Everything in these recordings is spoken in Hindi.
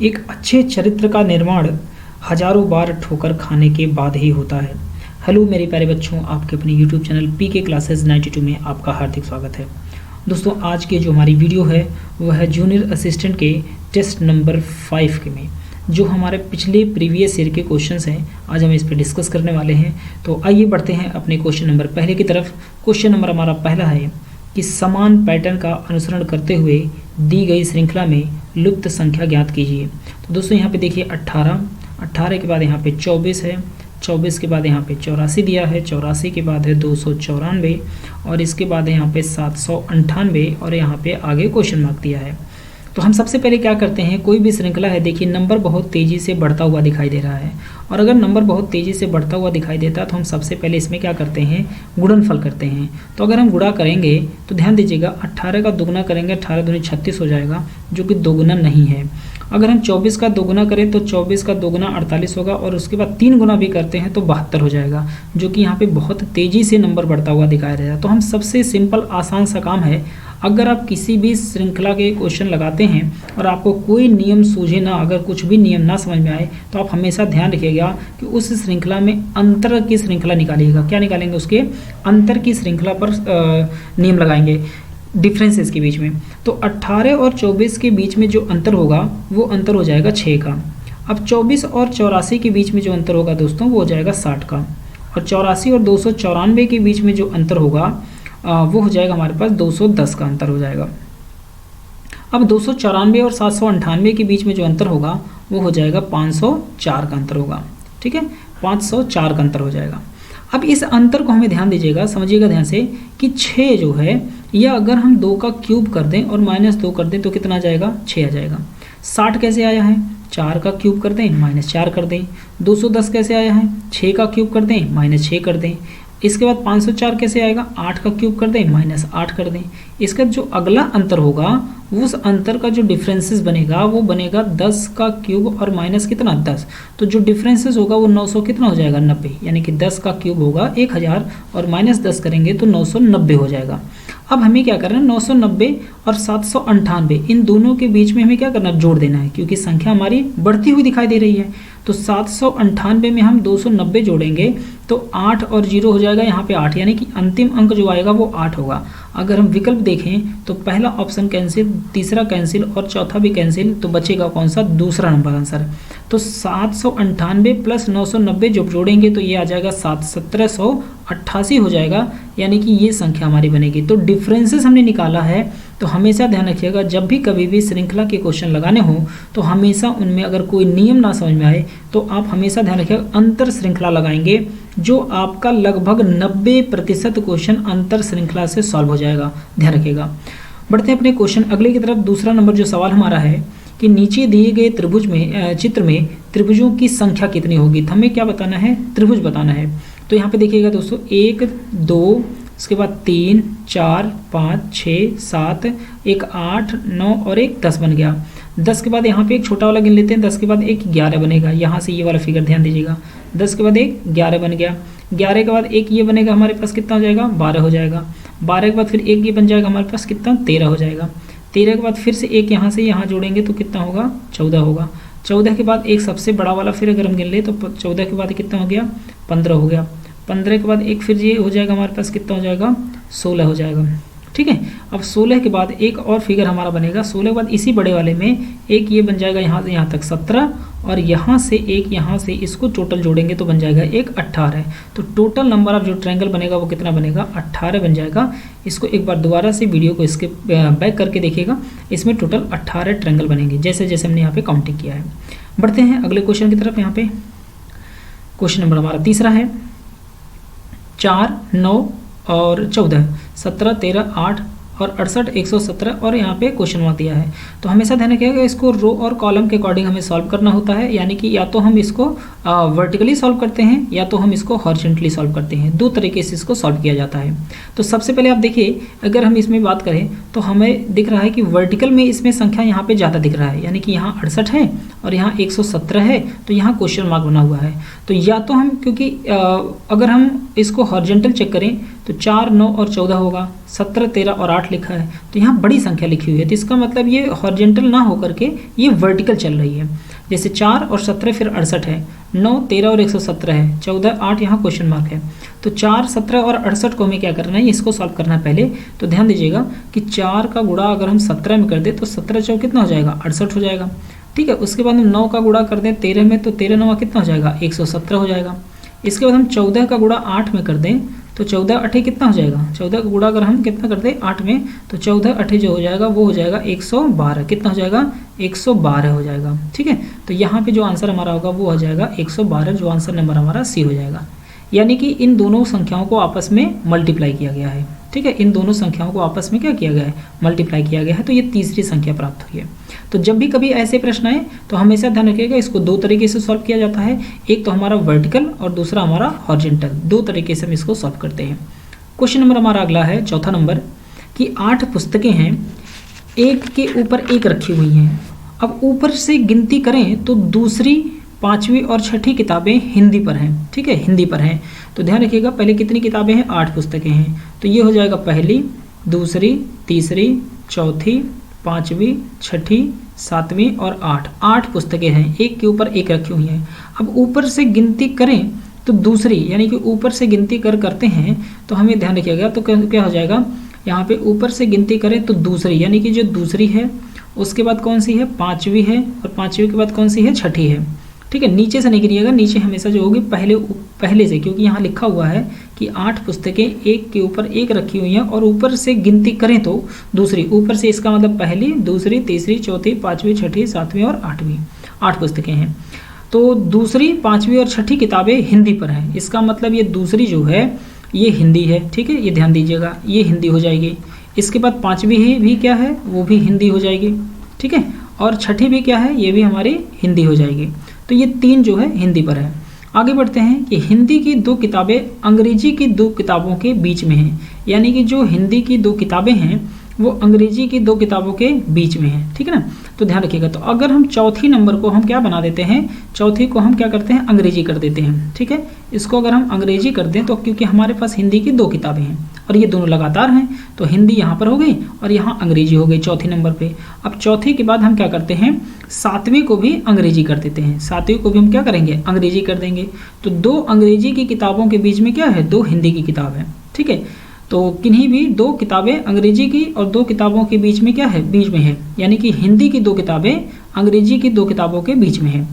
एक अच्छे चरित्र का निर्माण हजारों बार ठोकर खाने के बाद ही होता है। हेलो मेरे प्यारे बच्चों, आपके अपने YouTube चैनल पीके क्लासेस 92 में आपका हार्दिक स्वागत है। दोस्तों, आज की जो हमारी वीडियो है वह है जूनियर असिस्टेंट के टेस्ट नंबर 5 के में जो हमारे पिछले प्रीवियस ईयर के क्वेश्चंस हैं, आज हम इस पर डिस्कस करने वाले हैं। तो आइए बढ़ते हैं अपने क्वेश्चन नंबर पहले की तरफ। क्वेश्चन नंबर हमारा पहला है कि समान पैटर्न का अनुसरण करते हुए दी गई श्रृंखला में लुप्त संख्या ज्ञात कीजिए। तो दोस्तों यहाँ पे देखिए 18 के बाद यहाँ पे 24 है, 24 के बाद यहाँ पे 84 दिया है, 84 के बाद है 294 और इसके बाद है यहाँ पे 798 और यहाँ पे आगे क्वेश्चन मार्क दिया है। तो हम सबसे पहले क्या करते हैं, कोई भी श्रृंखला है, देखिए नंबर बहुत तेज़ी से बढ़ता हुआ दिखाई दे रहा है और अगर नंबर बहुत तेज़ी से बढ़ता हुआ दिखाई देता है तो हम सबसे पहले इसमें क्या करते हैं, गुणनफल करते हैं। तो अगर हम गुणा करेंगे तो ध्यान दीजिएगा 18 का दोगुना करेंगे, 18 दूनी 36 हो जाएगा जो कि दोगुना नहीं है। अगर हम 24 का दोगुना करें तो 24 का दोगुना 48 होगा और उसके बाद 3 गुना भी करते हैं तो 72 हो जाएगा, जो कि यहाँ पे बहुत तेज़ी से नंबर बढ़ता हुआ दिखाई दे रहा है। तो हम सबसे सिंपल आसान सा काम है, अगर आप किसी भी श्रृंखला के क्वेश्चन लगाते हैं और आपको कोई नियम सूझे ना, अगर कुछ भी नियम ना समझ में आए तो आप हमेशा ध्यान रखिएगा कि उस श्रृंखला में अंतर की श्रृंखला निकालिएगा। क्या निकालेंगे, उसके अंतर की श्रृंखला पर नियम लगाएंगे डिफरेंसेस के बीच में। तो 18 और 24 के बीच में जो अंतर होगा वो अंतर हो जाएगा 6 का। अब 24 और 84 के बीच में जो अंतर होगा दोस्तों वो हो जाएगा 60 का और 84 और 294 के बीच में जो अंतर होगा वो हो जाएगा हमारे पास 210 का अंतर हो जाएगा। अब 294 और 798 के बीच में जो अंतर होगा वो हो जाएगा 504 का अंतर होगा। ठीक है, 504 का अंतर हो जाएगा। अब इस अंतर को हमें ध्यान दीजिएगा, समझिएगा ध्यान से कि 6 जो है या अगर हम 2 का क्यूब कर दें और -2 कर दें तो कितना आ जाएगा, 6 आ जाएगा। 60 कैसे आया है, 4 का क्यूब कर दें -4 कर दें। 210 कैसे आया है, 6 का क्यूब कर दें -6 कर दें। इसके बाद 504 कैसे आएगा, 8 का क्यूब कर दें -8 कर दें। इसका जो अगला अंतर होगा उस अंतर का जो डिफरेंसेस बनेगा वो बनेगा 10 का क्यूब और माइनस कितना 10, तो जो डिफरेंसेस होगा वो 900 कितना हो जाएगा 90, यानी कि 10 का क्यूब होगा 1000 और -10 करेंगे तो 990 हो जाएगा। अब हमें क्या करना है, 990 और 798 इन दोनों के बीच में हमें क्या करना है, जोड़ देना है, क्योंकि संख्या हमारी बढ़ती हुई दिखाई दे रही है। तो 798 में हम 290 जोड़ेंगे तो 8 और 0 हो जाएगा यहाँ पे 8, यानी कि अंतिम अंक जो आएगा वो 8 होगा। अगर हम विकल्प देखें तो पहला ऑप्शन कैंसिल, तीसरा कैंसिल और चौथा भी कैंसिल, तो बचेगा कौन सा, दूसरा नंबर आंसर। तो 798 प्लस 990 जब जोड़ेंगे तो ये आ जाएगा 1788 हो जाएगा, यानी कि ये संख्या हमारी बनेगी। तो डिफरेंसेस हमने निकाला है। तो हमेशा ध्यान रखिएगा जब भी कभी भी श्रृंखला के क्वेश्चन लगाने हो तो हमेशा उनमें अगर कोई नियम ना समझ में आए तो आप हमेशा ध्यान रखिएगा अंतर श्रृंखला लगाएंगे, जो आपका लगभग 90% क्वेश्चन अंतर श्रृंखला से सॉल्व हो जाएगा। ध्यान रखिएगा। बढ़ते हैं अपने क्वेश्चन अगले की तरफ। दूसरा नंबर जो सवाल हमारा है कि नीचे दिए गए त्रिभुज में चित्र में त्रिभुजों की संख्या कितनी होगी। तो हमें क्या बताना है, त्रिभुज बताना है। तो यहाँ पे देखिएगा दोस्तों 1 2 उसके बाद 3 4 5 6 7 एक 8 9 और एक 10 बन गया। 10 के बाद यहाँ पे एक छोटा वाला गिन लेते हैं, 10 के बाद एक 11 बनेगा। यहाँ से ये वाला फिगर ध्यान दीजिएगा, 10 के बाद एक 11 बन गया। 11 के बाद एक ये बनेगा, हमारे पास कितना हो जाएगा, 12 हो जाएगा। 12 के बाद फिर एक ये बन जाएगा, हमारे पास कितना 13 हो जाएगा। 13 के बाद फिर से एक यहाँ से यहाँ जोड़ेंगे तो कितना होगा, 14 होगा। 14 के बाद एक सबसे बड़ा वाला फिर अगर हम गिन ले तो 14 के बाद कितना हो गया, 15 हो गया। 15 के बाद एक फिर ये हो जाएगा, हमारे पास कितना हो जाएगा, 16 हो जाएगा। ठीक है, अब 16 के बाद एक और फिगर हमारा बनेगा। 16 के बाद इसी बड़े वाले में एक ये बन जाएगा, यहाँ से यहाँ तक 17 और यहाँ से एक यहाँ से इसको टोटल जोड़ेंगे तो बन जाएगा एक 18। तो टोटल नंबर ऑफ जो ट्रायंगल बनेगा वो कितना बनेगा, 18 बन जाएगा। इसको एक बार दोबारा से वीडियो को इसके बैक करके देखिएगा, इसमें टोटल 18 ट्रायंगल बनेंगे जैसे जैसे हमने यहाँ पे काउंटिंग किया है। बढ़ते हैं अगले क्वेश्चन की तरफ। यहाँ पे क्वेश्चन नंबर हमारा तीसरा है 4 9 और 14 17 13 8 और 68 117 और यहाँ पे क्वेश्चन मार्क दिया है। तो हमेशा ध्यान रखिएगा इसको रो और कॉलम के अकॉर्डिंग हमें सॉल्व करना होता है, यानी कि या तो हम इसको वर्टिकली सॉल्व करते हैं या तो हम इसको हॉरिजॉन्टली सॉल्व करते हैं। दो तरीके से इसको सॉल्व किया जाता है। तो सबसे पहले आप देखिए, अगर हम इसमें बात करें तो हमें दिख रहा है कि वर्टिकल में इसमें संख्या यहाँ पे ज़्यादा दिख रहा है, यानी कि यहाँ 68 है और यहाँ 117 है, तो यहाँ क्वेश्चन मार्क बना हुआ है। तो या तो हम, क्योंकि अगर हम इसको हॉरिजॉन्टल चेक करें तो 4, 9 और 14 होगा, 17, 13 और 8 लिखा है, तो यहाँ बड़ी संख्या लिखी हुई है, तो इसका मतलब ये हॉरिजॉन्टल ना होकर के ये वर्टिकल चल रही है। जैसे 4 और 17 फिर 68 है, 9, 13 और 117 है, 14, 8 यहाँ क्वेश्चन मार्क है। तो 4, 17 और 68 को हमें क्या करना है, इसको सॉल्व करना है पहले। तो ध्यान दीजिएगा कि 4 का गुणा अगर हम 17 में कर दें तो 17 चौक कितना हो जाएगा, 68 हो जाएगा। ठीक है, उसके बाद हम 9 का गुणा कर दें 13 में, तो 13 9 कितना हो जाएगा, 117 हो जाएगा। इसके बाद हम 14 का गुणा 8 में कर दें तो 14 8 कितना हो जाएगा, 14 का गुणा अगर हम कितना कर दें 8 में, तो 14 8 जो हो जाएगा वो हो जाएगा 112। कितना हो जाएगा, 112 हो जाएगा। ठीक है, तो यहाँ पे जो आंसर हमारा होगा वो हो जाएगा 112, जो आंसर नंबर हमारा सी हो जाएगा। यानी कि इन दोनों संख्याओं को आपस में मल्टीप्लाई किया गया है। ठीक है, इन दोनों संख्याओं को आपस में क्या किया गया है, मल्टीप्लाई किया गया है, तो ये तीसरी संख्या प्राप्त हुई है। तो जब भी कभी ऐसे प्रश्न आए तो हमेशा ध्यान रखिएगा, इसको दो तरीके से सॉल्व किया जाता है, एक तो हमारा वर्टिकल और दूसरा हमारा हॉरिजॉन्टल, दो तरीके से हम इसको सॉल्व करते हैं। क्वेश्चन नंबर हमारा अगला है, चौथा नंबर, कि 8 पुस्तकें हैं, एक के ऊपर एक रखी हुई हैं। अब ऊपर से गिनती करें तो दूसरी, 5वीं और 6ठी किताबें हिंदी पर हैं। ठीक है, हिंदी पर हैं। तो ध्यान रखिएगा, पहले कितनी किताबें हैं, 8 पुस्तकें हैं, तो ये हो जाएगा पहली, दूसरी, तीसरी, चौथी, 5वीं, 6ठी, 7वीं और 8 पुस्तकें हैं, एक के ऊपर एक रखी हुई हैं। अब ऊपर से गिनती करें तो दूसरी, यानी कि ऊपर से गिनती करते हैं तो हमें ध्यान रखिएगा, तो क्या हो जाएगा, यहाँ पे ऊपर से गिनती करें तो दूसरी, यानी कि जो दूसरी है उसके बाद कौन सी है, 5वीं है, और 5वीं के बाद कौन सी है, 6ठी है। ठीक है, नीचे से नहीं गिनिएगा, नीचे हमेशा जो होगी पहले से, क्योंकि यहाँ लिखा हुआ है कि 8 पुस्तकें एक के ऊपर एक रखी हुई हैं और ऊपर से गिनती करें तो दूसरी, ऊपर से इसका मतलब पहली, दूसरी, तीसरी, चौथी, 5वीं, 6ठी, 7वीं और 8वीं, 8 पुस्तकें हैं। तो दूसरी, 5वीं और 6ठी किताबें हिंदी पर हैं, इसका मतलब ये दूसरी जो है ये हिंदी है। ठीक है, ये ध्यान दीजिएगा, ये हिंदी हो जाएगी। इसके बाद 5वीं भी क्या है, वो भी हिंदी हो जाएगी। ठीक है, और 6ठी भी क्या है, ये भी हमारी हिंदी हो जाएगी। तो ये 3 जो है हिंदी पर है। आगे बढ़ते हैं कि हिंदी की 2 किताबें अंग्रेजी की 2 किताबों के बीच में हैं, यानी कि जो हिंदी की 2 किताबें हैं वो अंग्रेजी की 2 किताबों के बीच में है। ठीक है ना, तो ध्यान रखिएगा। तो अगर हम चौथी नंबर को हम क्या बना देते हैं, चौथी को हम क्या करते हैं, अंग्रेजी कर देते हैं। ठीक है, इसको अगर हम अंग्रेजी कर दें तो क्योंकि हमारे पास हिंदी की 2 किताबें हैं और ये दोनों लगातार हैं, तो हिंदी यहाँ पर हो गई और यहाँ अंग्रेजी हो गई चौथी नंबर पे। अब चौथी के बाद हम क्या करते हैं, 7वीं को भी अंग्रेजी कर देते हैं, 7वीं को भी हम क्या करेंगे, अंग्रेजी कर देंगे। तो 2 अंग्रेजी की किताबों के बीच में क्या है, 2 हिंदी की किताब है। ठीक है, तो किन्हीं भी 2 किताबें अंग्रेजी की और 2 किताबों के बीच में क्या है, बीच में है, यानी कि हिंदी की 2 किताबें अंग्रेजी की 2 किताबों के बीच में है।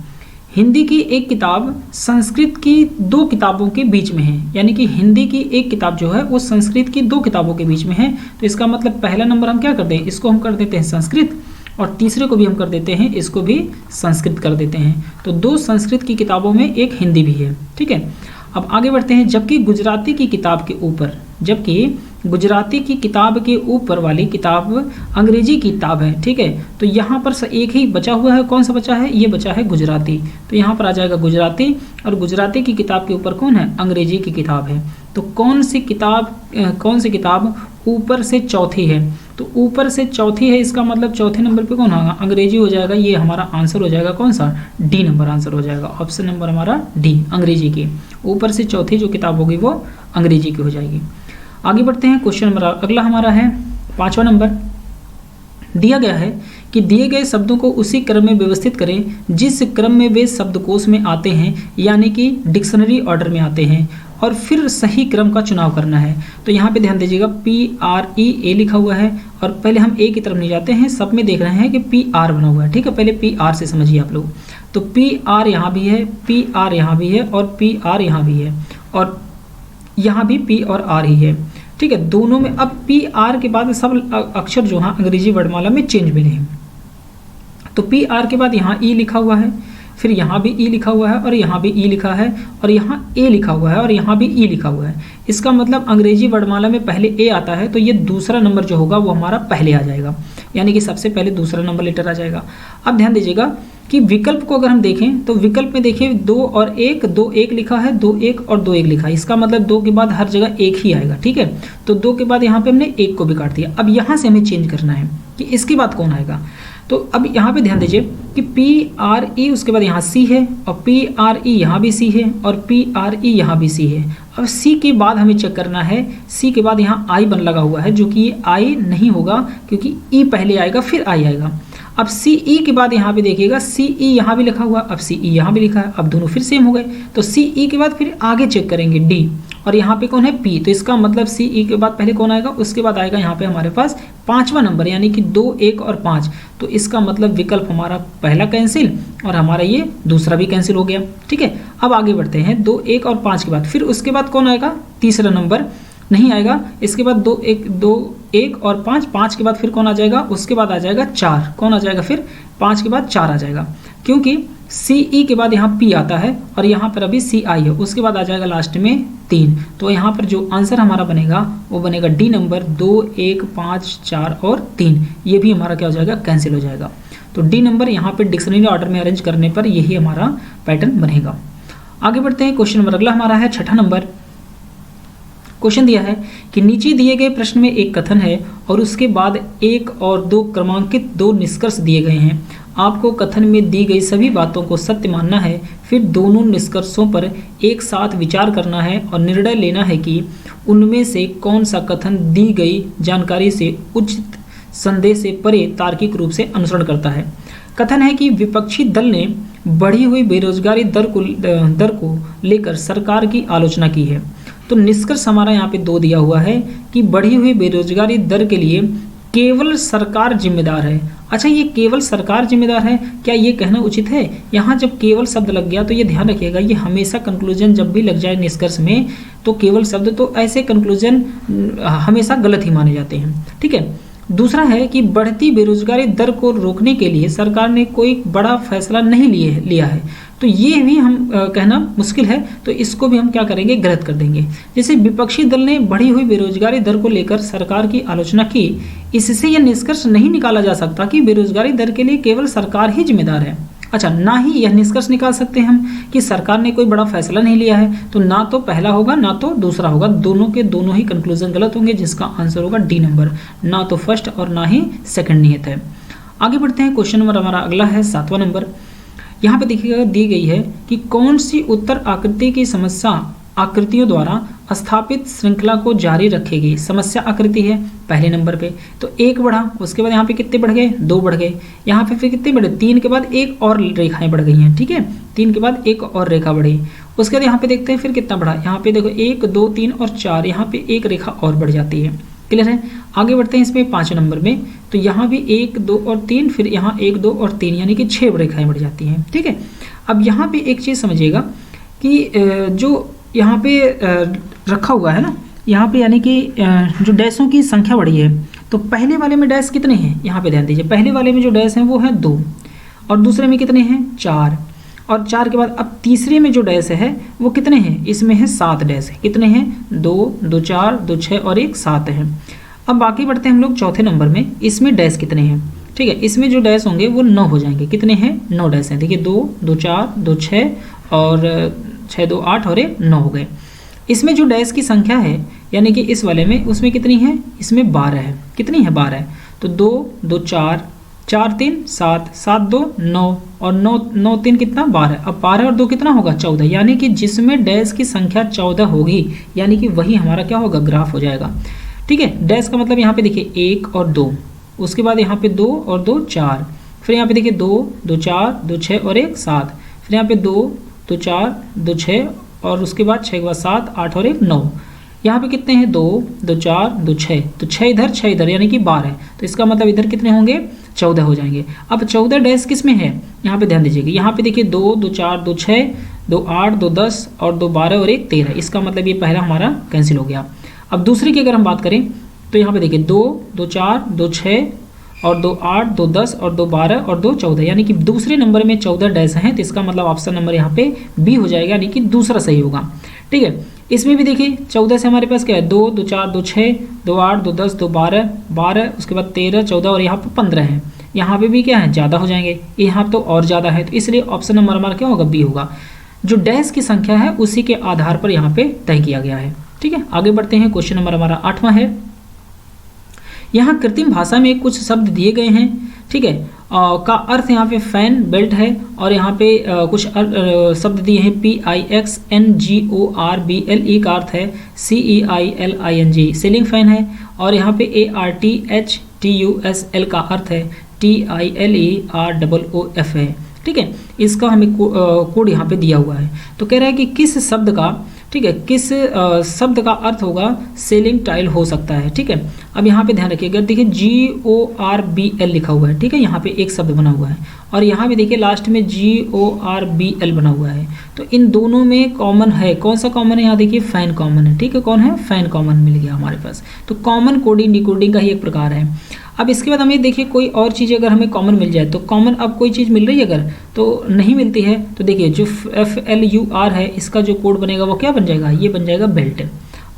हिंदी की एक किताब संस्कृत की 2 किताबों के बीच में है, यानी कि हिंदी की एक किताब जो है वो संस्कृत की 2 किताबों के बीच में है। तो इसका मतलब पहला नंबर हम क्या कर दें, इसको हम कर देते हैं संस्कृत, और तीसरे को भी हम कर देते हैं, इसको भी संस्कृत कर देते हैं। तो 2 संस्कृत की किताबों में एक हिंदी भी है। ठीक है, अब आगे बढ़ते हैं। जबकि गुजराती की किताब के ऊपर, जबकि गुजराती की किताब के ऊपर वाली किताब अंग्रेजी की किताब है। ठीक है, तो यहाँ पर एक ही बचा हुआ है, कौन सा बचा है, ये बचा है गुजराती। तो यहाँ पर आ जाएगा गुजराती, और गुजराती की किताब के ऊपर कौन है, अंग्रेजी की किताब है। तो कौन सी किताब ऊपर से चौथी है, तो ऊपर से चौथी है, इसका मतलब चौथे नंबर पे कौन होगा, अंग्रेजी हो जाएगा। ये हमारा आंसर हो जाएगा कौन सा, डी नंबर आंसर हो जाएगा, ऑप्शन नंबर हमारा डी, अंग्रेजी की। ऊपर से चौथी जो किताब होगी वो अंग्रेजी की हो जाएगी। आगे बढ़ते हैं, क्वेश्चन नंबर अगला हमारा है 5वां नंबर। दिया गया है कि दिए गए शब्दों को उसी क्रम में व्यवस्थित करें जिस क्रम में वे शब्दकोश में आते हैं, यानी कि डिक्शनरी ऑर्डर में आते हैं, और फिर सही क्रम का चुनाव करना है। तो यहाँ पे ध्यान दीजिएगा, PREA लिखा हुआ है, और पहले हम ए की तरफ नहीं जाते हैं, सब में देख रहे हैं कि PR बना हुआ है। ठीक है, पहले PR से समझिए आप लोग। तो PR यहाँ भी है, PR यहाँ भी है, और PR यहाँ भी है, और यहाँ भी P और R ही है। ठीक है, दोनों में अब PR के बाद सब अक्षर जो है अंग्रेजी वर्णमाला में चेंज मिले हैं। तो PR के बाद यहाँ E लिखा हुआ है, फिर यहाँ भी E लिखा हुआ है, और यहाँ भी E लिखा है, और यहाँ A लिखा हुआ है, और यहाँ भी E लिखा हुआ है। इसका मतलब अंग्रेजी वर्णमाला में पहले A आता है, तो ये दूसरा नंबर जो होगा वो हमारा पहले आ जाएगा, यानी कि सबसे पहले दूसरा नंबर लेटर आ जाएगा। अब ध्यान दीजिएगा, कि विकल्प को अगर हम देखें तो विकल्प में देखिए 2 और 1, 2 1 लिखा है, 2 1 और 2 1 लिखा है। इसका मतलब 2 के बाद हर जगह 1 ही आएगा, ठीक है। तो 2 के बाद यहाँ पे हमने 1 को भी काट दिया। अब यहाँ से हमें चेंज करना है कि इसके बाद कौन आएगा। तो अब यहाँ पे ध्यान दीजिए कि PRE उसके बाद यहाँ C है, और PRE यहाँ भी C है, और PRE यहाँ भी C है। अब C के बाद हमें चेक करना है, C के बाद यहाँ I बन लगा हुआ है, जो कि ये I नहीं होगा क्योंकि E पहले आएगा फिर I आएगा। अब CE के बाद यहाँ पे देखिएगा CE यहाँ भी लिखा हुआ, अब CE यहाँ भी लिखा है, अब दोनों फिर सेम हो गए। तो CE के बाद फिर आगे चेक करेंगे D, और यहाँ पे कौन है P, तो इसका मतलब CE के बाद पहले कौन आएगा, उसके बाद आएगा यहाँ पे हमारे पास 5वां नंबर, यानी कि 2 1 और 5। तो इसका मतलब विकल्प हमारा पहला कैंसिल और हमारा ये दूसरा भी कैंसिल हो गया, ठीक है। अब आगे बढ़ते हैं, 2 1 और 5 के बाद फिर उसके बाद कौन आएगा, तीसरा नंबर नहीं आएगा। इसके बाद 2 1 और 5, 5 के बाद फिर कौन आ जाएगा, उसके बाद आ जाएगा 4, कौन आ जाएगा फिर 5 के बाद 4 आ जाएगा, क्योंकि CE के बाद यहाँ P आता है और यहाँ पर अभी CI है, उसके बाद आ जाएगा लास्ट में 3। तो यहाँ पर जो आंसर हमारा बनेगा वो बनेगा D नंबर, 2 1 5 4 और 3। ये भी हमारा क्या हो जाएगा, कैंसिल हो जाएगा। तो D नंबर यहाँ पे डिक्शनरी ऑर्डर में अरेंज करने पर यही हमारा पैटर्न बनेगा। आगे बढ़ते हैं, क्वेश्चन नंबर अगला हमारा है 6ठा नंबर। क्वेश्चन दिया है कि नीचे दिए गए प्रश्न में एक कथन है और उसके बाद 1 और 2 क्रमांकित 2 निष्कर्ष दिए गए हैं। आपको कथन में दी गई सभी बातों को सत्य मानना है, फिर दोनों निष्कर्षों पर एक साथ विचार करना है और निर्णय लेना है कि उनमें से कौन सा कथन दी गई जानकारी से उचित संदेश से परे तार्किक रूप से अनुसरण करता है। कथन है कि विपक्षी दल ने बढ़ी हुई बेरोजगारी दर को लेकर सरकार की आलोचना की है। तो निष्कर्ष हमारा यहाँ पे 2 दिया हुआ है कि बढ़ी हुई बेरोजगारी दर के लिए केवल सरकार जिम्मेदार है। अच्छा, ये केवल सरकार जिम्मेदार है, क्या ये कहना उचित है? यहाँ जब केवल शब्द लग गया तो ये ध्यान रखिएगा, ये हमेशा कंक्लूजन जब भी लग जाए निष्कर्ष में तो केवल शब्द, तो ऐसे कंक्लूजन हमेशा गलत ही माने जाते हैं, ठीक है। दूसरा है कि बढ़ती बेरोजगारी दर को रोकने के लिए सरकार ने कोई बड़ा फैसला नहीं लिया है। तो ये भी हम कहना मुश्किल है, तो इसको भी हम क्या करेंगे, गलत कर देंगे। जैसे विपक्षी दल ने बढ़ी हुई बेरोजगारी दर को लेकर सरकार की आलोचना की, इससे यह निष्कर्ष नहीं निकाला जा सकता कि बेरोजगारी दर के लिए केवल सरकार ही जिम्मेदार है। अच्छा, ना ही यह निष्कर्ष निकाल सकते हम कि सरकार ने कोई बड़ा फैसला नहीं लिया है। तो ना तो पहला होगा ना तो दूसरा होगा, दोनों के दोनों ही कंक्लूजन गलत होंगे, जिसका आंसर होगा D नंबर, ना तो फर्स्ट और ना ही सेकंड नियत है। आगे बढ़ते हैं, क्वेश्चन नंबर हमारा अगला है 7वां नंबर। यहाँ पे देखिएगा दी गई है कि कौन सी उत्तर आकृति की समस्या आकृतियों द्वारा स्थापित श्रृंखला को जारी रखेगी। समस्या आकृति है पहले नंबर पे, तो 1 बढ़ा, उसके बाद यहाँ पे कितने बढ़ गए, 2 बढ़ गए, यहाँ पे फिर कितने बढ़े, 3 के बाद एक और रेखाएं बढ़ गई हैं, ठीक है, 3 के बाद एक और रेखा बढ़ी। उसके बाद यहाँ पे देखते हैं फिर कितना बढ़ा, यहाँ पे देखो 1 2 3 और 4, यहाँ पे एक रेखा और बढ़ जाती है। क्लियर है? आगे बढ़ते हैं इसमें 5 नंबर में, तो यहाँ भी 1 2 और 3, फिर यहाँ 1 2 और 3, यानी कि 6 रेखाएं बढ़ जाती हैं, ठीक है। अब यहाँ पे एक चीज़ समझिएगा कि जो यहाँ पे रखा हुआ है ना, यहाँ पे यानी कि जो डैशों की संख्या बढ़ी है, तो पहले वाले में डैश कितने हैं, यहाँ पे ध्यान दीजिए, पहले वाले में जो डैश हैं वो है 2 और दूसरे में कितने हैं 4, और 4 के बाद अब तीसरे में जो डैश है वो कितने हैं, इसमें है 7 डैश है, कितने हैं 2 2 4 2 6 और 1 7 है। अब बाकी बढ़ते हैं हम लोग चौथे नंबर में, इसमें डैश कितने हैं, ठीक है, इसमें जो डैश होंगे वो 9 हो जाएंगे, कितने हैं 9 डैश हैं, देखिए 2 2 4 2 6 और 6 2 8 और 1 9 हो गए। इसमें जो डैश की संख्या है यानी कि इस वाले में, उसमें कितनी है, इसमें 12 है, कितनी है 12 है, तो 2 2 4 4 3 7 7 2 9 और 9 9 3 कितना 12, अब 12 और 2 कितना होगा 14, यानी कि जिसमें डैश की संख्या 14 होगी यानी कि वही हमारा क्या होगा, ग्राफ हो जाएगा, ठीक है। डैश का मतलब यहाँ पे देखिए 1 और 2, उसके बाद यहाँ पे 2 और 2 4, फिर यहाँ पे देखिए 2 2 4 2 6 और 1 7, फिर यहाँ पे 2 2 4 2 6 और उसके बाद 6 के बाद 7 8 और 1 9, यहाँ पे कितने हैं 2 2 4 2 6, तो 6 इधर यानी कि 12, तो इसका मतलब इधर कितने होंगे 14 हो जाएंगे। अब 14 डैश किस में है, यहाँ पे ध्यान दीजिएगा, यहाँ पे देखिए 2 2 4 2 6 2 8 2 10 और 2 12 और 1 13, इसका मतलब ये पहला हमारा कैंसिल हो गया। अब दूसरी की अगर हम बात करें तो यहाँ पे देखिए 2 2 4 2 6 और 2 8 2 10 और 2 12 और 2 14, यानी कि दूसरे नंबर में 14 डैश हैं, तो इसका मतलब ऑप्शन नंबर यहाँ पे बी हो जाएगा, यानी कि दूसरा सही होगा, ठीक है। इसमें भी देखिए 14 से हमारे पास क्या है, 2 2 4 2 6 2 8 2 10 2 12 12, उसके बाद 13 14 और यहाँ पर 15 है। यहाँ पे भी क्या है, ज़्यादा हो जाएंगे, यहाँ तो और ज़्यादा है, तो इसलिए ऑप्शन नंबर हमारा क्या होगा, बी होगा। जो डैश की संख्या है उसी के आधार पर यहाँ पे तय किया गया है। ठीक है, आगे बढ़ते हैं। क्वेश्चन नंबर हमारा 8वां है। यहाँ कृत्रिम भाषा में कुछ शब्द दिए गए हैं, ठीक है, का अर्थ यहाँ पे फैन बेल्ट है, और यहाँ पे कुछ शब्द दिए हैं PIXNGORBLE का अर्थ है CEILING सीलिंग फैन है, और यहाँ पे ARTHTUSL का अर्थ है TILEROOF है। ठीक है, इसका हमें कोड यहाँ पे दिया हुआ है। तो कह रहा है कि किस शब्द का, ठीक है, किस शब्द का अर्थ होगा सेलिंग टाइल हो सकता है। ठीक है, अब यहाँ पे ध्यान रखिएगा, देखिए GORBL लिखा हुआ है, ठीक है, यहाँ पे एक शब्द बना हुआ है, और यहाँ भी देखिए लास्ट में GORBL बना हुआ है। तो इन दोनों में कॉमन है, कौन सा कॉमन है, यहाँ देखिए फैन कॉमन है। ठीक है, कौन है, फैन कॉमन मिल गया हमारे पास। तो कॉमन कोडिंग डिकोडिंग का ही एक प्रकार है। अब इसके बाद हमें देखिए कोई और चीज़ अगर हमें कॉमन मिल जाए, तो कॉमन अब कोई चीज़ मिल रही है अगर तो नहीं मिलती है, तो देखिए जो FLUR है इसका जो कोड बनेगा वो क्या बन जाएगा, ये बन जाएगा बेल्ट,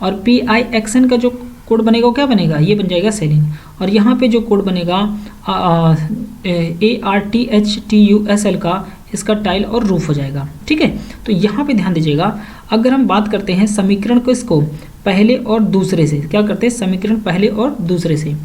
और PIXN का जो कोड बनेगा वो क्या बनेगा, ये बन जाएगा सेलिंग, और यहाँ पे जो कोड बनेगा ARTHTUSL का, इसका टाइल और रूफ हो जाएगा। ठीक है, तो यहाँ पे ध्यान दीजिएगा, अगर हम बात करते हैं समीकरण को इसको पहले और दूसरे से, क्या करते हैं समीकरण पहले और दूसरे से,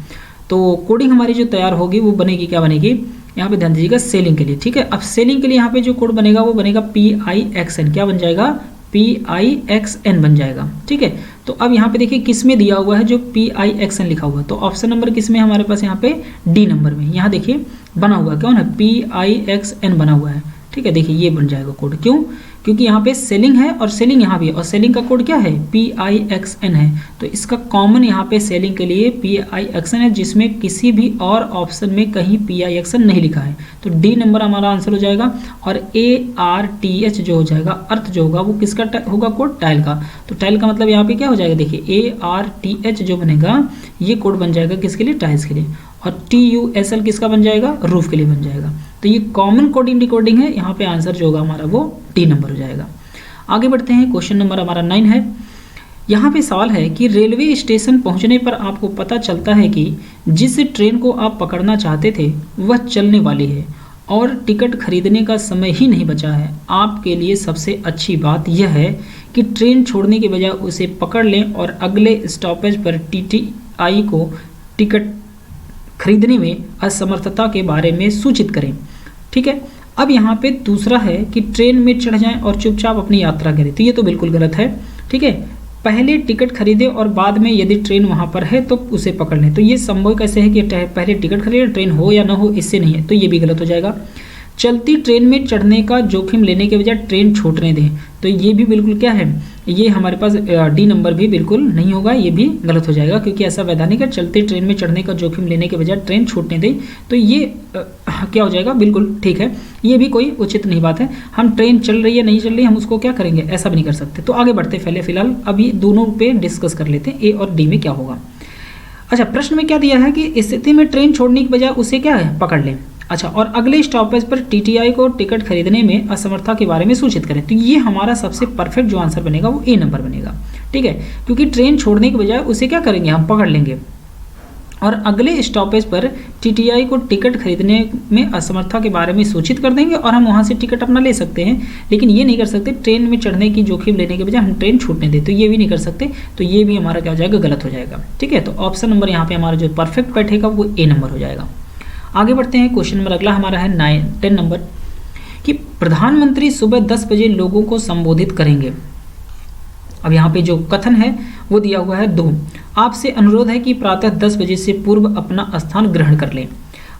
तो कोडिंग हमारी जो तैयार होगी वो बनेगी, क्या बनेगी, यहाँ पे ध्यान दीजिएगा सेलिंग के लिए। ठीक है, अब सेलिंग के लिए यहाँ पे जो कोड बनेगा वो बनेगा PIXN, क्या बन जाएगा, PIXN बन जाएगा। ठीक है, तो अब यहाँ पे देखिए किस में दिया हुआ है, जो PIXN लिखा हुआ है, तो ऑप्शन नंबर किस में हमारे पास, यहाँ पे डी नंबर में, यहाँ देखिए बना हुआ है, कौन है, PIXN बना हुआ है। ठीक है, देखिए ये बन जाएगा कोड, क्यों, क्योंकि यहाँ पे सेलिंग है और सेलिंग यहाँ भी है, और सेलिंग का कोड क्या है, PIXN है, तो इसका कॉमन यहाँ पे सेलिंग के लिए PIXN है, जिसमें किसी भी और ऑप्शन में कहीं PIXN नहीं लिखा है, तो डी नंबर हमारा आंसर हो जाएगा। और ARTH जो हो जाएगा, अर्थ जो होगा वो किसका होगा, कोड टाइल का, तो टाइल का मतलब यहाँ पे क्या हो जाएगा, देखिए ARTH जो बनेगा ये कोड बन जाएगा किसके लिए, टाइल्स के लिए, और TUSL किसका बन जाएगा, रूफ के लिए बन जाएगा। तो ये कॉमन कोडिंग डिकोडिंग है, यहाँ पे आंसर जो होगा हमारा वो डी नंबर हो जाएगा। आगे बढ़ते हैं, क्वेश्चन नंबर हमारा 9 है। यहाँ पे सवाल है कि रेलवे स्टेशन पहुँचने पर आपको पता चलता है कि जिस ट्रेन को आप पकड़ना चाहते थे वह चलने वाली है और टिकट खरीदने का समय ही नहीं बचा है। आपके लिए सबसे अच्छी बात यह है कि ट्रेन छोड़ने के बजाय उसे पकड़ लें और अगले स्टॉपेज पर TTI को टिकट खरीदने में असमर्थता के बारे में सूचित करें। ठीक है, अब यहाँ पे दूसरा है कि ट्रेन में चढ़ जाएं और चुपचाप अपनी यात्रा करें, तो ये तो बिल्कुल गलत है। ठीक है, पहले टिकट खरीदें और बाद में यदि ट्रेन वहाँ पर है तो उसे पकड़ लें, तो ये संभव कैसे है कि पहले टिकट खरीदें, ट्रेन हो या ना हो इससे नहीं है, तो ये भी गलत हो जाएगा। चलती ट्रेन में चढ़ने का जोखिम लेने के बजाय ट्रेन छूटने दें, तो ये भी बिल्कुल क्या है, ये हमारे पास डी नंबर भी बिल्कुल नहीं होगा, ये भी गलत हो जाएगा, क्योंकि ऐसा वैधानिक है, चलती ट्रेन में चढ़ने का जोखिम लेने के बजाय ट्रेन छूटने दें, तो ये क्या हो जाएगा, बिल्कुल ठीक है, ये भी कोई उचित नहीं बात है। हम ट्रेन चल रही है नहीं चल रही है हम उसको क्या करेंगे, ऐसा भी नहीं कर सकते। तो आगे बढ़ते पहले फिलहाल अभी दोनों पे डिस्कस कर लेते हैं, ए और डी में क्या होगा। अच्छा, प्रश्न में क्या दिया है कि स्थिति में ट्रेन छोड़ने के बजाय उसे क्या है, पकड़ लें। अच्छा, और अगले स्टॉपेज पर TTI को टिकट खरीदने में असमर्थता के बारे में सूचित करें, तो ये हमारा सबसे परफेक्ट जो आंसर बनेगा वो ए नंबर बनेगा। ठीक है, क्योंकि ट्रेन छोड़ने के बजाय उसे क्या करेंगे, हम पकड़ लेंगे, और अगले स्टॉपेज पर TTI को टिकट खरीदने में असमर्थता के बारे में सूचित कर देंगे और हम वहाँ से टिकट अपना ले सकते हैं, लेकिन ये नहीं कर सकते ट्रेन में चढ़ने की जोखिम लेने के बजाय हम ट्रेन छूटने दें, तो ये भी नहीं कर सकते, तो ये भी हमारा क्या हो जाएगा, गलत हो जाएगा। ठीक है, तो ऑप्शन नंबर यहाँ पे हमारा जो परफेक्ट बैठेगा वो ए नंबर हो जाएगा। आगे बढ़ते हैं, क्वेश्चन नंबर अगला हमारा है 10 नंबर, कि प्रधानमंत्री सुबह 10 बजे लोगों को संबोधित करेंगे। अब यहाँ पे जो कथन है वो दिया हुआ है 2, आपसे अनुरोध है कि प्रातः 10 बजे से पूर्व अपना स्थान ग्रहण कर लें।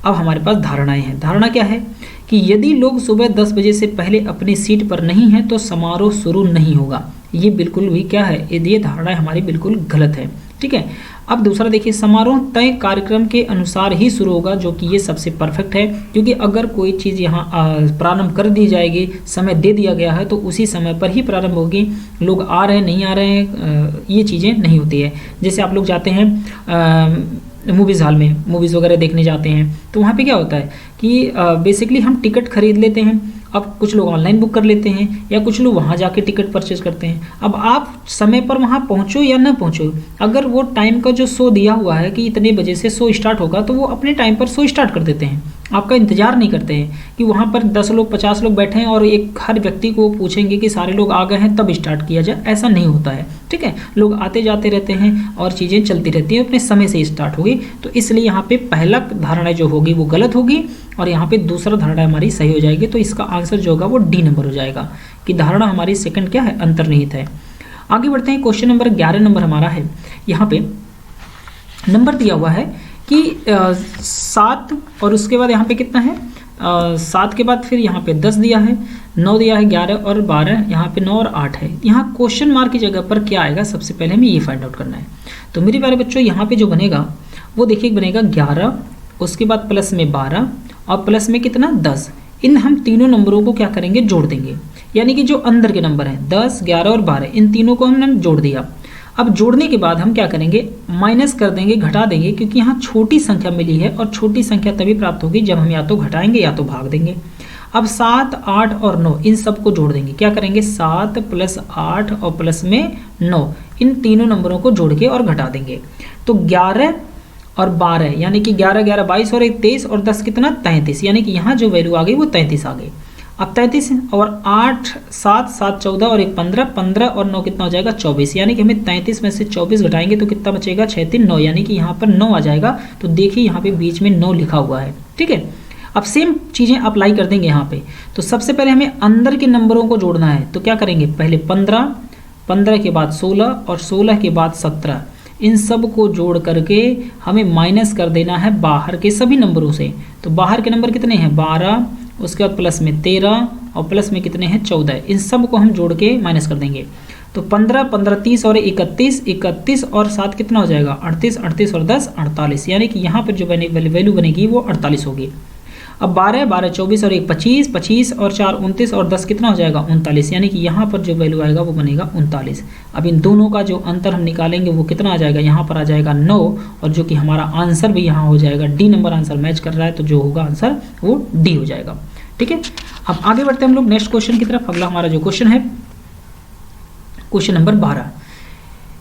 अब हमारे पास धारणाएं हैं। धारणा क्या है कि यदि लोग सुबह 10 बजे से पहले अपनी सीट पर नहीं हैं तो समारोह शुरू नहीं होगा। ये बिल्कुल भी क्या है, ये धारणा हमारी बिल्कुल गलत है। ठीक है, अब दूसरा देखिए, समारोह तय कार्यक्रम के अनुसार ही शुरू होगा, जो कि ये सबसे परफेक्ट है, क्योंकि अगर कोई चीज़ यहाँ प्रारंभ कर दी जाएगी, समय दे दिया गया है, तो उसी समय पर ही प्रारंभ होगी। लोग आ रहे हैं नहीं आ रहे हैं ये चीज़ें नहीं होती है। जैसे आप लोग जाते हैं मूवीज़ हॉल में, मूवीज़ वगैरह देखने जाते हैं, तो वहाँ पे क्या होता है कि बेसिकली हम टिकट खरीद लेते हैं अब कुछ लोग ऑनलाइन बुक कर लेते हैं या कुछ लोग वहाँ जाके टिकट परचेज करते हैं। अब आप समय पर वहाँ पहुँचो या ना पहुँचो, अगर वो टाइम का जो शो दिया हुआ है कि इतने बजे से शो स्टार्ट होगा तो वो अपने टाइम पर शो स्टार्ट कर देते हैं, आपका इंतजार नहीं करते हैं कि वहाँ पर 10 लोग 50 लोग बैठे हैं और एक हर व्यक्ति को पूछेंगे कि सारे लोग आ गए हैं तब स्टार्ट किया जाए, ऐसा नहीं होता है। ठीक है, लोग आते जाते रहते हैं और चीज़ें चलती रहती हैं, अपने समय से स्टार्ट होगी। तो इसलिए यहाँ पे पहला धारणा जो होगी वो गलत होगी और यहाँ पे दूसरा धारणा हमारी सही हो जाएगी। तो इसका आंसर जो होगा वो डी नंबर हो जाएगा कि धारणा हमारी सेकंड क्या है, अंतर्निहित है। आगे बढ़ते हैं, क्वेश्चन नंबर 11 नंबर हमारा है। यहाँ पे नंबर दिया हुआ है कि 7 और उसके बाद यहाँ पे कितना है 7 के बाद फिर यहाँ पे 10 दिया है, 9 दिया है, 11 और 12, यहाँ पे 9 और 8 है। यहाँ क्वेश्चन मार्क की जगह पर क्या आएगा, सबसे पहले हमें ये फाइंड आउट करना है। तो मेरे प्यारे बच्चों यहाँ पे जो बनेगा वो देखिए बनेगा 11, उसके बाद प्लस में 12 और प्लस में कितना 10। इन हम तीनों नंबरों को क्या करेंगे, जोड़ देंगे, यानी कि जो अंदर के नंबर हैं 10, 11 और 12, इन तीनों को हमने जोड़ दिया। अब जोड़ने के बाद हम क्या करेंगे, माइनस कर देंगे, घटा देंगे, क्योंकि यहाँ छोटी संख्या मिली है और छोटी संख्या तभी प्राप्त होगी जब हम या तो घटाएंगे या तो भाग देंगे। अब 7, 8 और 9 इन सब को जोड़ देंगे, क्या करेंगे 7 + 8 और प्लस में 9, इन तीनों नंबरों को जोड़ के और घटा देंगे। तो 11 और 12 यानी कि 11, 11, 22 और 1 23 और 10 कितना 33, यानी कि यहाँ जो वैल्यू आ गई वो 33 आ गई। अब 33 और 8, 7, 7, 14 और 1 15, 15 और 9 कितना हो जाएगा 24, यानी कि हमें 33 में से 24 घटाएंगे तो कितना बचेगा 6, 3, 9, यानी कि यहाँ पर 9 आ जाएगा। तो देखिए यहाँ पे बीच में 9 लिखा हुआ है। ठीक है, अब सेम चीज़ें अप्लाई कर देंगे यहाँ पे। तो सबसे पहले हमें अंदर के नंबरों को जोड़ना है, तो क्या करेंगे, पहले 15, 15 के बाद 16 और 16 के बाद 17, इन सब को जोड़ करके हमें माइनस कर देना है बाहर के सभी नंबरों से। तो बाहर के नंबर कितने हैं 12, उसके बाद प्लस में 13 और प्लस में कितने हैं 14, इन सब को हम जोड़ के माइनस कर देंगे। तो 15, 15, 30 और 31, 31 और 7 कितना हो जाएगा 38, 38 और 10 48, यानी कि यहाँ पर जो वैल्यू बनेगी वो 48 होगी। अब 12, 12, 24 और 1 25, 25 और 4 29 और 10 कितना हो जाएगा 39, यानी कि यहाँ पर जो वैल्यू आएगा वो बनेगा 39। अब इन दोनों का जो अंतर हम निकालेंगे वो कितना आ जाएगा, यहाँ पर आ जाएगा 9, और जो कि हमारा आंसर भी यहाँ हो जाएगा डी नंबर आंसर मैच कर रहा है, तो जो होगा आंसर वो डी हो जाएगा। ठीक है, अब आगे बढ़ते हैं हम लोग नेक्स्ट क्वेश्चन की तरफ। अगला हमारा जो क्वेश्चन है क्वेश्चन नंबर 12।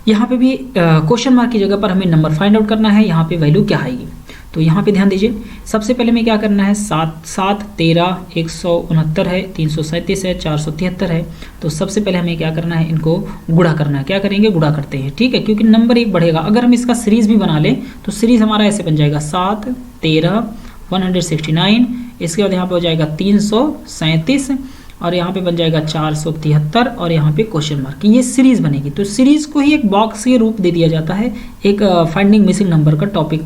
यहाँ पे भी क्वेश्चन मार्क की जगह पर हमें नंबर फाइंड आउट करना है, यहाँ पे वैल्यू क्या आएगी। तो यहाँ पे ध्यान दीजिए, सबसे पहले हमें क्या करना है, 7, 7, 13, 169 है, 337 है, 473 है। तो सबसे पहले हमें क्या करना है, इनको गुणा करना है। क्या करेंगे, गुणा करते हैं। ठीक है, क्योंकि नंबर एक बढ़ेगा। अगर हम इसका सीरीज भी बना लें तो सीरीज हमारा ऐसे बन जाएगा 7, 13, 169, इसके बाद यहाँ पे हो जाएगा 337 और यहाँ पे बन जाएगा 473 और यहाँ पे क्वेश्चन मार्क, ये सीरीज बनेगी। तो सीरीज को ही एक बॉक्स के रूप दे दिया जाता है, एक फाइंडिंग मिसिंग नंबर का टॉपिक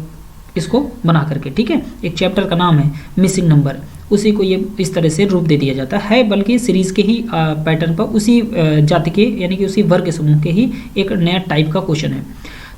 इसको बना करके। ठीक है, एक चैप्टर का नाम है मिसिंग नंबर, उसी को ये इस तरह से रूप दे दिया जाता है, बल्कि सीरीज के ही पैटर्न पर उसी जाति के यानी कि उसी वर्ग समूह के ही एक नया टाइप का क्वेश्चन है।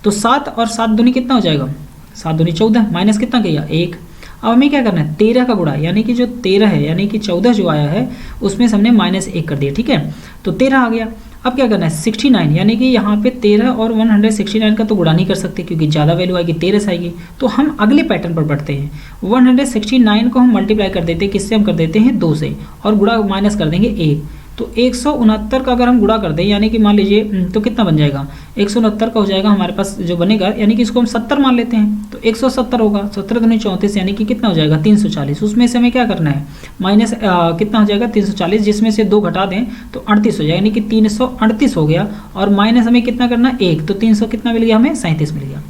तो 7 और 7 दूनी कितना हो जाएगा, 7 दूनी 14, माइनस कितना किया 1। अब हमें क्या करना है, 13 का गुणा, यानी कि जो 13 है यानी कि 14 जो आया है उसमें से हमने -1 कर दिया। ठीक है, तो 13 आ गया। अब क्या करना है 69, यानी कि यहाँ पे 13 और 169 का तो गुणा नहीं कर सकते क्योंकि ज़्यादा वैल्यू आएगी, 13 से आएगी। तो हम अगले पैटर्न पर बढ़ते हैं, 169 को हम मल्टीप्लाई कर देते हैं, किससे हम कर देते हैं 2 से, और गुणा माइनस कर देंगे 1। तो 169 का अगर हम गुणा कर दें, यानी कि मान लीजिए तो कितना बन जाएगा 169 का हो जाएगा हमारे पास जो बनेगा, यानी कि इसको हम 70 मान लेते हैं तो 170 होगा, 17 दूनी 34, यानी कि कितना हो जाएगा 340। उसमें से हमें क्या करना है माइनस कितना हो जाएगा 340, जिसमें से 2 घटा दें तो 38 हो जाएगा, यानी कि 338 हो गया। और माइनस हमें कितना करना है 1, तो 300 कितना मिल गया हमें 37 मिल गया।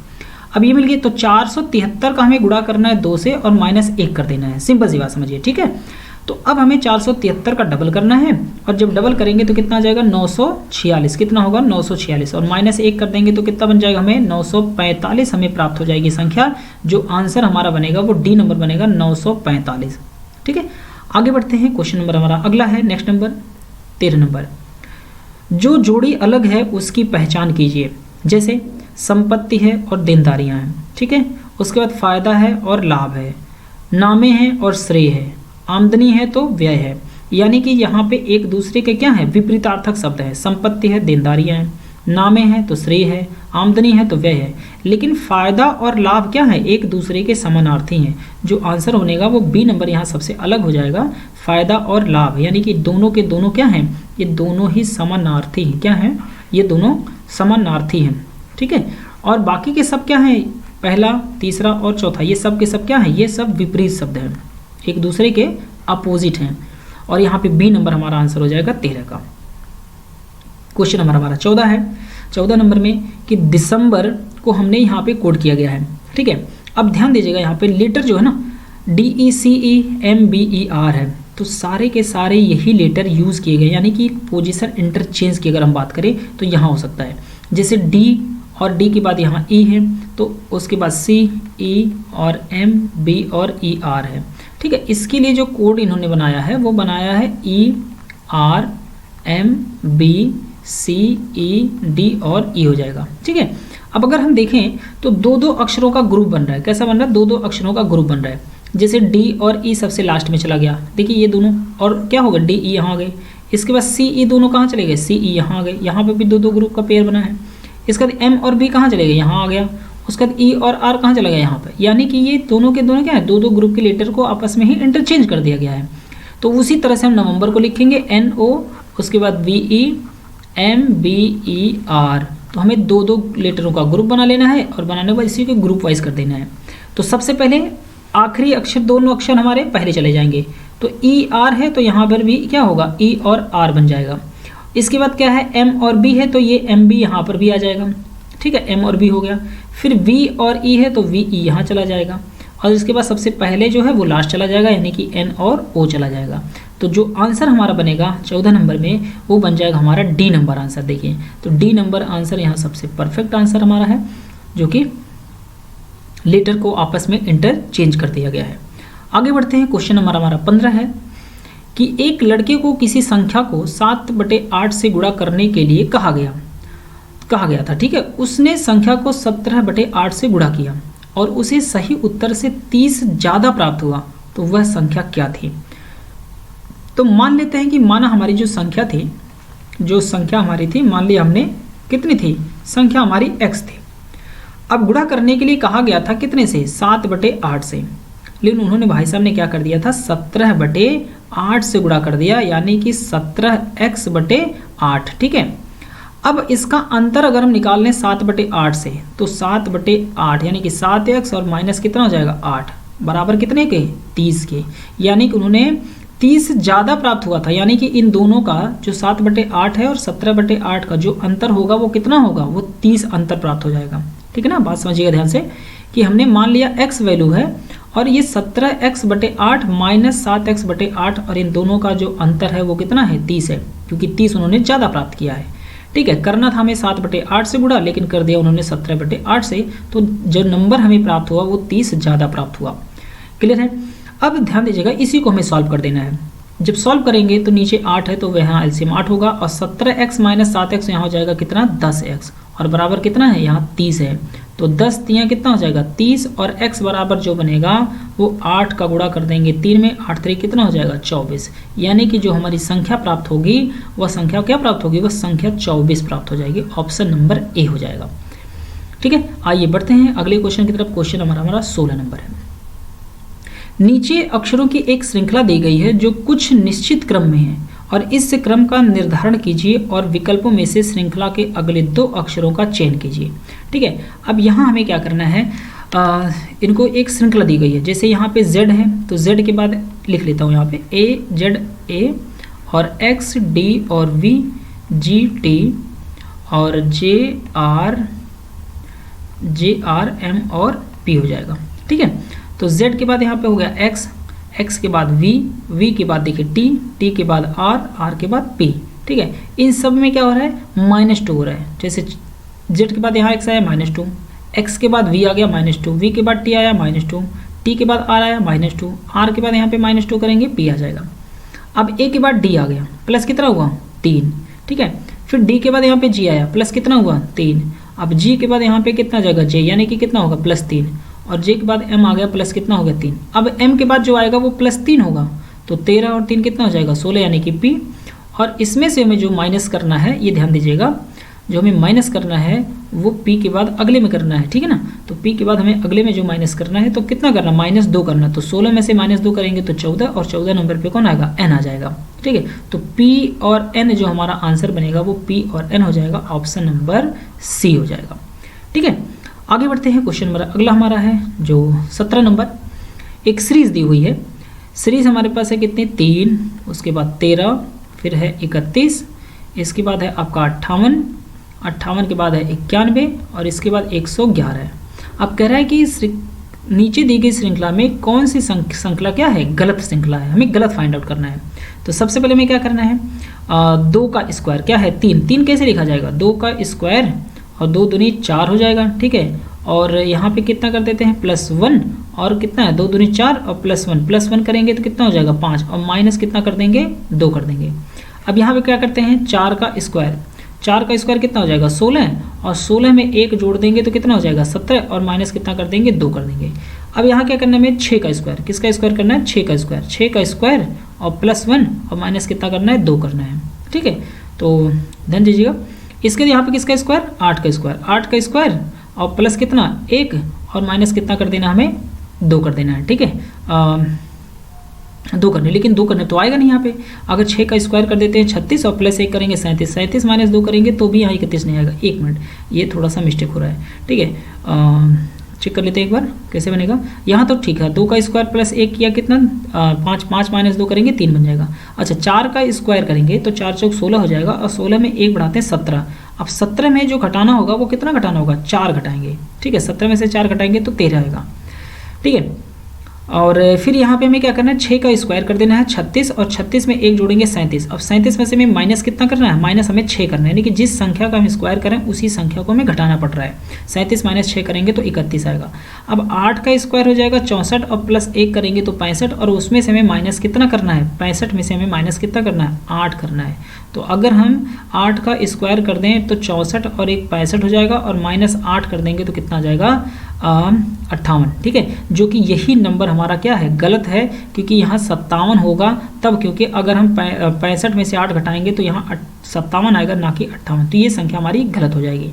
अब ये मिल गया, तो 473 का हमें गुणा करना है 2 से और -1 कर देना है, सिंपल सी बात समझिए। ठीक है, तो अब हमें 473 का डबल करना है, और जब डबल करेंगे तो कितना आ जाएगा 946, कितना होगा 946, और -1 कर देंगे तो कितना बन जाएगा हमें 945 हमें प्राप्त हो जाएगी संख्या। जो आंसर हमारा बनेगा वो डी नंबर बनेगा 945। ठीक है, आगे बढ़ते हैं, क्वेश्चन नंबर हमारा अगला है नेक्स्ट नंबर 13 नंबर। जो जोड़ी अलग है उसकी पहचान कीजिए, जैसे संपत्ति है और देनदारियां हैं। ठीक है, उसके बाद फायदा है और लाभ है, नामे हैं और श्रेय है, आमदनी है तो व्यय है। यानी कि यहाँ पे एक दूसरे के क्या है विपरीतार्थक शब्द है, संपत्ति है, देनदारियां हैं, नामे है तो श्रेय है, आमदनी है तो व्यय है। लेकिन फायदा और लाभ क्या है, एक दूसरे के समानार्थी हैं। जो आंसर बनेगा वो बी नंबर यहाँ सबसे अलग हो जाएगा, फायदा और लाभ, यानी कि दोनों के दोनों क्या हैं, ये दोनों ही समानार्थी हैं। क्या हैं, ये दोनों समानार्थी हैं। ठीक है, और बाकी के सब क्या हैं, पहला, तीसरा और चौथा, ये सब के सब क्या हैं, ये सब विपरीत शब्द हैं, एक दूसरे के अपोजिट हैं। और यहाँ पे बी नंबर हमारा आंसर हो जाएगा 13 का। क्वेश्चन नंबर हमारा 14 है। 14 नंबर में कि दिसंबर को हमने यहाँ पे कोड किया गया है। ठीक है, अब ध्यान दीजिएगा यहाँ पे लेटर जो है ना DECEMBER है, तो सारे के सारे यही लेटर यूज़ किए गए, यानी कि पोजीशन इंटरचेंज की अगर हम बात करें तो यहाँ हो सकता है। जैसे D और D के बाद यहाँ E है, तो उसके बाद C, E और M, B और ER है। ठीक है, इसके लिए जो कोड इन्होंने बनाया है वो बनाया है ERMBCED और E हो जाएगा। ठीक है, अब अगर हम देखें तो दो दो अक्षरों का ग्रुप बन रहा है। कैसा बन रहा है, दो दो अक्षरों का ग्रुप बन रहा है। जैसे D और E सबसे लास्ट में चला गया, देखिए ये दोनों, और क्या होगा DE यहाँ आ गए। इसके बाद CE दोनों कहाँ चले गए, CE यहाँ आ गए, यहाँ पे भी दो दो ग्रुप का पेयर बना है। इसके बाद M और B कहाँ चले गए, यहाँ आ गया। उसके बाद E और R कहाँ चला गया, यहाँ पर। यानी कि ये दोनों के दोनों क्या है, दो दो ग्रुप के लेटर को आपस में ही इंटरचेंज कर दिया गया है। तो उसी तरह से हम नवंबर को लिखेंगे NO, उसके बाद VEMBER। तो हमें दो दो लेटरों का ग्रुप बना लेना है और बनाने के बाद इसी को ग्रुप वाइज कर देना है। तो सबसे पहले आखिरी अक्षर, दोनों अक्षर हमारे पहले चले जाएंगे। तो ER है तो यहाँ पर भी क्या होगा, E और R बन जाएगा। इसके बाद क्या है, M और B है तो ये MB यहाँ पर भी आ जाएगा। ठीक है, M और B हो गया। फिर V और E है तो VE यहाँ चला जाएगा, और इसके बाद सबसे पहले जो है वो लास्ट चला जाएगा, यानी कि N और O चला जाएगा। तो जो आंसर हमारा बनेगा 14 नंबर में वो बन जाएगा हमारा D नंबर आंसर। देखिए तो D नंबर आंसर यहाँ सबसे परफेक्ट आंसर हमारा है, जो कि लेटर को आपस में इंटरचेंज कर दिया गया है। आगे बढ़ते हैं, क्वेश्चन नंबर हमारा 15 है कि एक लड़के को किसी संख्या को 7/8 से गुणा करने के लिए कहा गया था। ठीक है, उसने संख्या को 17/8 से गुणा किया और उसे सही उत्तर से 30 ज़्यादा प्राप्त हुआ, तो वह संख्या क्या थी। तो मान लेते हैं कि माना हमारी जो संख्या थी, मान लिया हमने कितनी थी, संख्या हमारी x थी। अब गुणा करने के लिए कहा गया था कितने से, 7/8 से, लेकिन उन्होंने भाई साहब ने क्या कर दिया था, 17/8 से गुणा कर दिया, यानी कि 17x/8। ठीक है, अब इसका अंतर अगर हम निकाल लें 7/8 से, तो 7/8 यानी कि 7x और माइनस कितना हो जाएगा 8, बराबर कितने के, 30 के। यानी कि उन्होंने 30 ज़्यादा प्राप्त हुआ था, यानी कि इन दोनों का जो 7/8 है और 17/8 का जो अंतर होगा वो कितना होगा, वो 30 अंतर प्राप्त हो जाएगा। ठीक है ना, बात समझिएगा ध्यान से कि हमने मान लिया x वैल्यू है और ये 17x/8 माइनस 7x/8, और इन दोनों का जो अंतर है वो कितना है, 30 है, क्योंकि 30 उन्होंने ज़्यादा प्राप्त किया है। ठीक है, करना था हमें 7/8 से गुणा, लेकिन कर दिया उन्होंने 17/8 से, तो जो नंबर हमें प्राप्त हुआ वो 30 ज़्यादा प्राप्त हुआ। क्लियर है। अब ध्यान दीजिएगा, इसी को हमें सॉल्व कर देना है। जब सॉल्व करेंगे तो नीचे 8 है तो यहाँ एलसीएम 8 होगा, और 17x माइनस 7x यहाँ हो जाएगा कितना, 10x, और बराबर कितना है, यहाँ 30 है। तो 10 तियाँ कितना हो जाएगा 30, और x बराबर जो बनेगा वो 8 का गुणा कर देंगे 3 में, 8 3 कितना हो जाएगा 24। यानी कि जो हमारी संख्या प्राप्त होगी वह संख्या क्या प्राप्त होगी, वह संख्या 24 प्राप्त हो जाएगी। ऑप्शन नंबर ए हो जाएगा। ठीक है, आइए बढ़ते हैं अगले क्वेश्चन की तरफ। क्वेश्चन हमारा 16 नंबर है। नीचे अक्षरों की एक श्रृंखला दी गई है जो कुछ निश्चित क्रम में है, और इस क्रम का निर्धारण कीजिए और विकल्पों में से श्रृंखला के अगले 2 अक्षरों का चयन कीजिए। ठीक है, अब यहाँ हमें क्या करना है, इनको एक श्रृंखला दी गई है। जैसे यहाँ पे Z है तो Z के बाद लिख लेता हूँ यहाँ पे AZA और XD और VGT और JRM और P हो जाएगा। ठीक है, तो Z के बाद यहाँ पे हो गया X के बाद V के बाद देखिए T के बाद R के बाद P। ठीक है, इन सब में क्या हो रहा है, -2 हो रहा है। जैसे Z के बाद यहाँ X आया -2, X के बाद V आ गया -2, V के बाद T आया -2, T के बाद R आया -2, R के बाद यहाँ पे -2 करेंगे P आ जाएगा। अब A के बाद D आ गया, प्लस कितना हुआ 3। ठीक है, फिर D के बाद यहाँ पे G आया, प्लस कितना हुआ 3। अब G के बाद यहाँ पे कितना जाएगा J, यानी कि कितना होगा +3, और J के बाद M आ गया, प्लस कितना हो गया 3। अब M के बाद जो आएगा वो +3 होगा, तो 13 और 3 कितना हो जाएगा 16, यानी कि P। और इसमें से हमें जो माइनस करना है, ये ध्यान दीजिएगा, जो हमें माइनस करना है वो p के बाद अगले में करना है, ठीक है ना। तो p के बाद हमें अगले में जो माइनस करना है तो कितना करना, -2 करना। तो 16 में से -2 करेंगे तो 14, और 14 नंबर पे कौन आएगा, n आ जाएगा, ठीक है। तो p और n जो हमारा आंसर बनेगा वो p और n हो जाएगा, ऑप्शन नंबर सी हो जाएगा, ठीक है। आगे बढ़ते हैं, क्वेश्चन नंबर अगला हमारा है जो 17 नंबर। एक सीरीज दी हुई है, सीरीज हमारे पास है कितने, 3, उसके बाद 13, फिर है 31, इसके बाद है आपका 58 के बाद है 91, और इसके बाद 111 है। अब कह रहा है कि नीचे दी गई श्रृंखला में कौन सी श्रृंखला क्या है, गलत श्रृंखला है, हमें गलत फाइंड आउट करना है। तो सबसे पहले हमें क्या करना है, 2 का स्क्वायर क्या है, 3 कैसे लिखा जाएगा, 2 का स्क्वायर और 2 दूनी 4 हो जाएगा, ठीक है। और यहाँ पे कितना कर देते हैं, +1, और कितना है 2 दूनी 4 और +1 करेंगे तो कितना हो जाएगा 5, और माइनस कितना कर देंगे 2 कर देंगे। अब यहाँ पे क्या करते हैं, 4 का स्क्वायर कितना हो जाएगा 16, और 16 में 1 जोड़ देंगे तो कितना हो जाएगा 17, और माइनस कितना कर देंगे 2 कर देंगे। अब यहाँ क्या करना है हमें, 6 का स्क्वायर, किसका स्क्वायर करना है, 6 का स्क्वायर और +1 और माइनस कितना करना है 2 करना है, ठीक है। तो ध्यान दीजिएगा, इसके यहाँ पे किसका स्क्वायर, 8 का स्क्वायर और प्लस कितना 1 और माइनस कितना कर देना हमें 2 कर देना है, ठीक है। 2 करने, लेकिन 2 करने तो आएगा नहीं यहाँ पे। अगर 6 का स्क्वायर कर देते हैं 36 और +1 करेंगे 37 माइनस 2 करेंगे तो भी यहाँ 31 नहीं आएगा। 1 मिनट, ये थोड़ा सा मिस्टेक हो रहा है, ठीक है। चेक कर लेते हैं एक बार कैसे बनेगा। यहाँ तो ठीक है, 2 का स्क्वायर +1 किया कितना 5 माइनस 2 करेंगे 3 बन जाएगा। अच्छा 4 का स्क्वायर करेंगे तो 4 चौक 16 हो जाएगा, और 16 में 1 बढ़ाते हैं 17। अब 17 में जो घटाना होगा वो कितना घटाना होगा, 4 घटाएंगे, ठीक है। 17 में से 4 घटाएंगे तो 13 आएगा, ठीक है। और फिर यहाँ पे हमें क्या करना है, 6 का स्क्वायर कर देना है 36, और 36 में 1 जोड़ेंगे 37। अब 37 में से हमें माइनस कितना करना है, माइनस हमें 6 करना है, यानी कि जिस संख्या का हम स्क्वायर करें उसी संख्या को हमें घटाना पड़ रहा है। 37 माइनस 6 करेंगे तो 31 आएगा। अब 8 का स्क्वायर हो जाएगा 64, और +1 करेंगे तो 65, और उसमें से हमें माइनस कितना करना है, 65 में से हमें माइनस कितना करना है 8 करना है। तो अगर हम 8 का स्क्वायर कर दें तो 64 और एक 65 हो जाएगा, और -8 कर देंगे तो कितना आ जाएगा 58, ठीक है। जो कि यही नंबर हमारा क्या है, गलत है, क्योंकि यहाँ 57 होगा तब, क्योंकि अगर हम 65 में से 8 घटाएंगे तो यहाँ 57 आएगा ना कि 58, तो ये संख्या हमारी गलत हो जाएगी।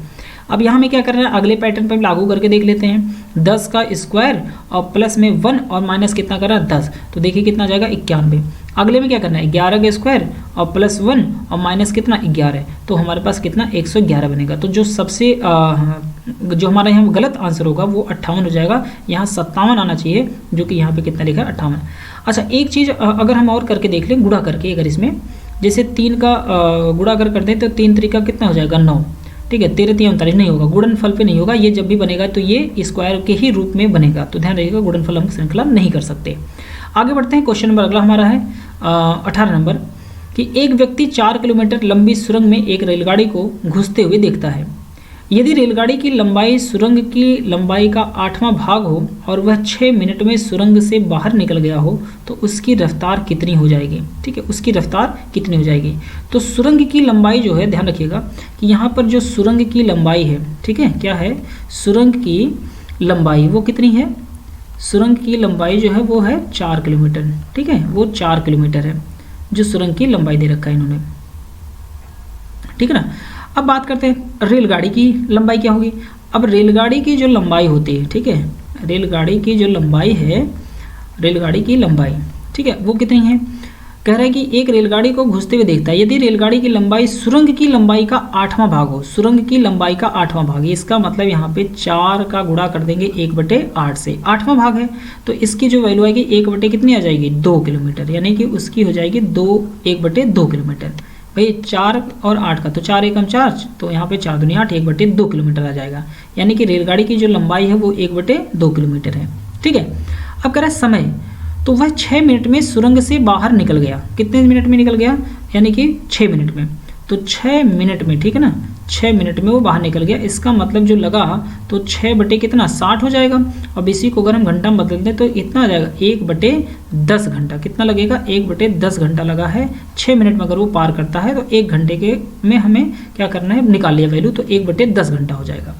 अब यहाँ में क्या करना है, अगले पैटर्न पर लागू करके देख लेते हैं। 10 का स्क्वायर और प्लस में 1 और माइनस कितना कर रहा है 10, तो देखिए कितना जाएगा 91। अगले में क्या करना है, 11 का स्क्वायर और +1 और माइनस कितना 11, तो हमारे पास कितना 111 बनेगा। तो जो सबसे जो हमारा यहाँ गलत आंसर होगा वो 58 हो जाएगा। यहाँ 57 आना चाहिए, जो कि यहाँ पे कितना लिखा है 58। अच्छा एक चीज़ अगर हम और करके देख लें, गुणा करके, अगर इसमें जैसे 3 का गुणा अगर कर दें तो 3 तरीका कितना हो जाएगा 9, ठीक है। 13 3 39 नहीं होगा, गुणनफल पे नहीं होगा, ये जब भी बनेगा तो ये स्क्वायर के ही रूप में बनेगा, तो ध्यान रखिएगा गुणनफल हम श्रृंखला नहीं कर सकते। आगे बढ़ते हैं, क्वेश्चन नंबर अगला हमारा है 18 नंबर, कि एक व्यक्ति 4 किलोमीटर लंबी सुरंग में एक रेलगाड़ी को घुसते हुए देखता है। यदि रेलगाड़ी की लंबाई सुरंग की लंबाई का 8वां भाग हो और वह 6 मिनट में सुरंग से बाहर निकल गया हो तो उसकी रफ्तार कितनी हो जाएगी, ठीक है, उसकी रफ्तार कितनी हो जाएगी। तो सुरंग की लंबाई जो है, ध्यान रखिएगा कि यहाँ पर जो सुरंग की लंबाई है, ठीक है, क्या है, सुरंग की लंबाई वो कितनी है, सुरंग की लंबाई जो है वो है 4 किलोमीटर, ठीक है, वो 4 किलोमीटर है जो सुरंग की लंबाई दे रखा है इन्होंने, ठीक है ना। अब बात करते हैं रेलगाड़ी की लंबाई क्या होगी। अब रेलगाड़ी की जो लंबाई होती है, ठीक है, रेलगाड़ी की जो लंबाई है, रेलगाड़ी की लंबाई, ठीक है, वो कितनी है, कह रहा है कि एक रेलगाड़ी को घुसते हुए देखता है। यदि रेलगाड़ी की लंबाई सुरंग की लंबाई का 8वां भाग हो, सुरंग की लंबाई का 8वां भाग, इसका मतलब यहाँ पे 4 का गुणा कर देंगे 1/8 से, 8वां भाग है तो इसकी जो वैल्यू आएगी 1 कितनी आ जाएगी 2 किलोमीटर, यानी कि उसकी हो जाएगी 1/2 किलोमीटर। भाई 4 और 8 का, तो 4 एकम 4, तो यहाँ पे 4 दूनी 8, 1/2 किलोमीटर आ जाएगा, यानी कि रेलगाड़ी की जो लंबाई है वो 1/2 किलोमीटर है, ठीक है। अब कह रहा है समय, तो वह 6 मिनट में सुरंग से बाहर निकल गया। कितने मिनट में निकल गया, यानी कि 6 मिनट में, तो 6 मिनट में, ठीक है ना, 6 मिनट में वो बाहर निकल गया। इसका मतलब जो लगा तो 6/60 हो जाएगा। अब इसी को अगर हम घंटा में बदल दें तो इतना आ जाएगा 1/10 घंटा। कितना लगेगा, 1/10 घंटा लगा है। 6 मिनट में अगर वो पार करता है तो 1 घंटे के में हमें क्या करना है, निकाल लिया वैल्यू, तो 1/10 घंटा हो जाएगा।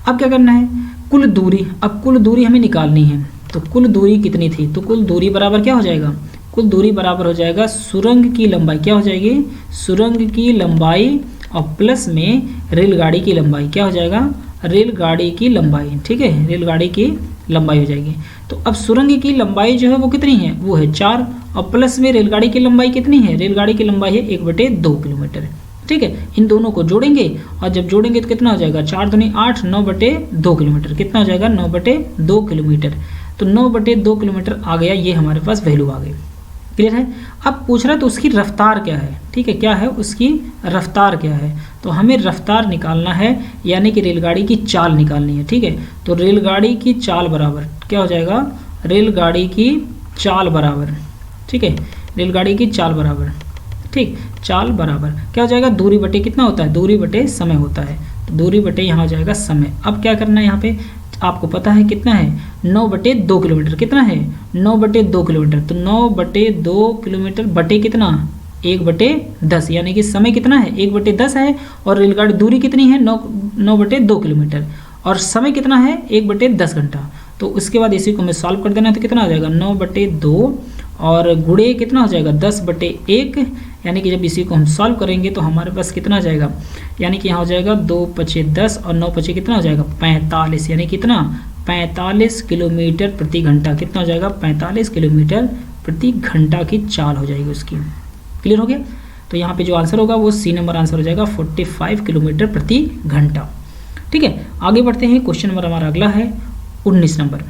अब क्या करना है, कुल दूरी, अब कुल दूरी हमें निकालनी है, तो कुल दूरी कितनी थी, तो कुल दूरी बराबर क्या हो जाएगा, कुल दूरी बराबर हो जाएगा सुरंग की लंबाई, क्या हो जाएगी, सुरंग की लंबाई और प्लस में रेलगाड़ी की लंबाई, क्या हो जाएगा, रेलगाड़ी की लंबाई, ठीक है, रेलगाड़ी की लंबाई हो जाएगी। तो अब सुरंग की लंबाई जो है वो कितनी है, वो है 4, और प्लस में रेलगाड़ी की लंबाई कितनी है, रेलगाड़ी की लंबाई है 1/2 किलोमीटर, ठीक है। इन दोनों को जोड़ेंगे और जब जोड़ेंगे तो कितना हो जाएगा, 4 दूनी 8, 9/2 किलोमीटर, कितना हो जाएगा, 9/2 किलोमीटर। तो 9/2 किलोमीटर आ गया, ये हमारे पास वैल्यू आ गई। क्लियर है। अब पूछ रहा है तो उसकी रफ्तार क्या है, ठीक है, क्या है उसकी रफ्तार क्या है, तो हमें रफ्तार निकालना है, यानी कि रेलगाड़ी की चाल निकालनी है, ठीक है। तो रेलगाड़ी की चाल बराबर क्या हो जाएगा, रेलगाड़ी की चाल बराबर, ठीक है, रेलगाड़ी की चाल बराबर, ठीक, चाल बराबर क्या हो जाएगा, दूरी बटे कितना होता है, दूरी बटे समय होता है। तो दूरी बटे यहाँ हो जाएगा समय। अब क्या करना है, यहाँ पे आपको पता है कितना है, 9/2 किलोमीटर, कितना है, 9/2 किलोमीटर। तो 9/2 किलोमीटर बटे कितना, 1/10, यानी कि समय कितना है, 1/10 है, और रेलगाड़ी दूरी कितनी है, 9/2 किलोमीटर, और समय कितना है, 1/10 घंटा। तो उसके बाद इसी को हमें सॉल्व कर देना है, तो कितना हो जाएगा, 9/2 और गुणे कितना हो जाएगा, 10/1, यानी कि जब इसी को हम सॉल्व करेंगे तो हमारे पास कितना आ जाएगा, यानी कि यहाँ हो जाएगा 2×5 = 10 और 9×5 कितना हो जाएगा, 45, यानी कितना, 45 किलोमीटर प्रति घंटा, कितना हो जाएगा, 45 किलोमीटर प्रति घंटा की चाल हो जाएगी उसकी। क्लियर हो गया। तो यहाँ पे जो आंसर होगा वो सी नंबर आंसर हो जाएगा, 45 किलोमीटर प्रति घंटा। ठीक है, आगे बढ़ते हैं। क्वेश्चन नंबर हमारा अगला है 19 नंबर।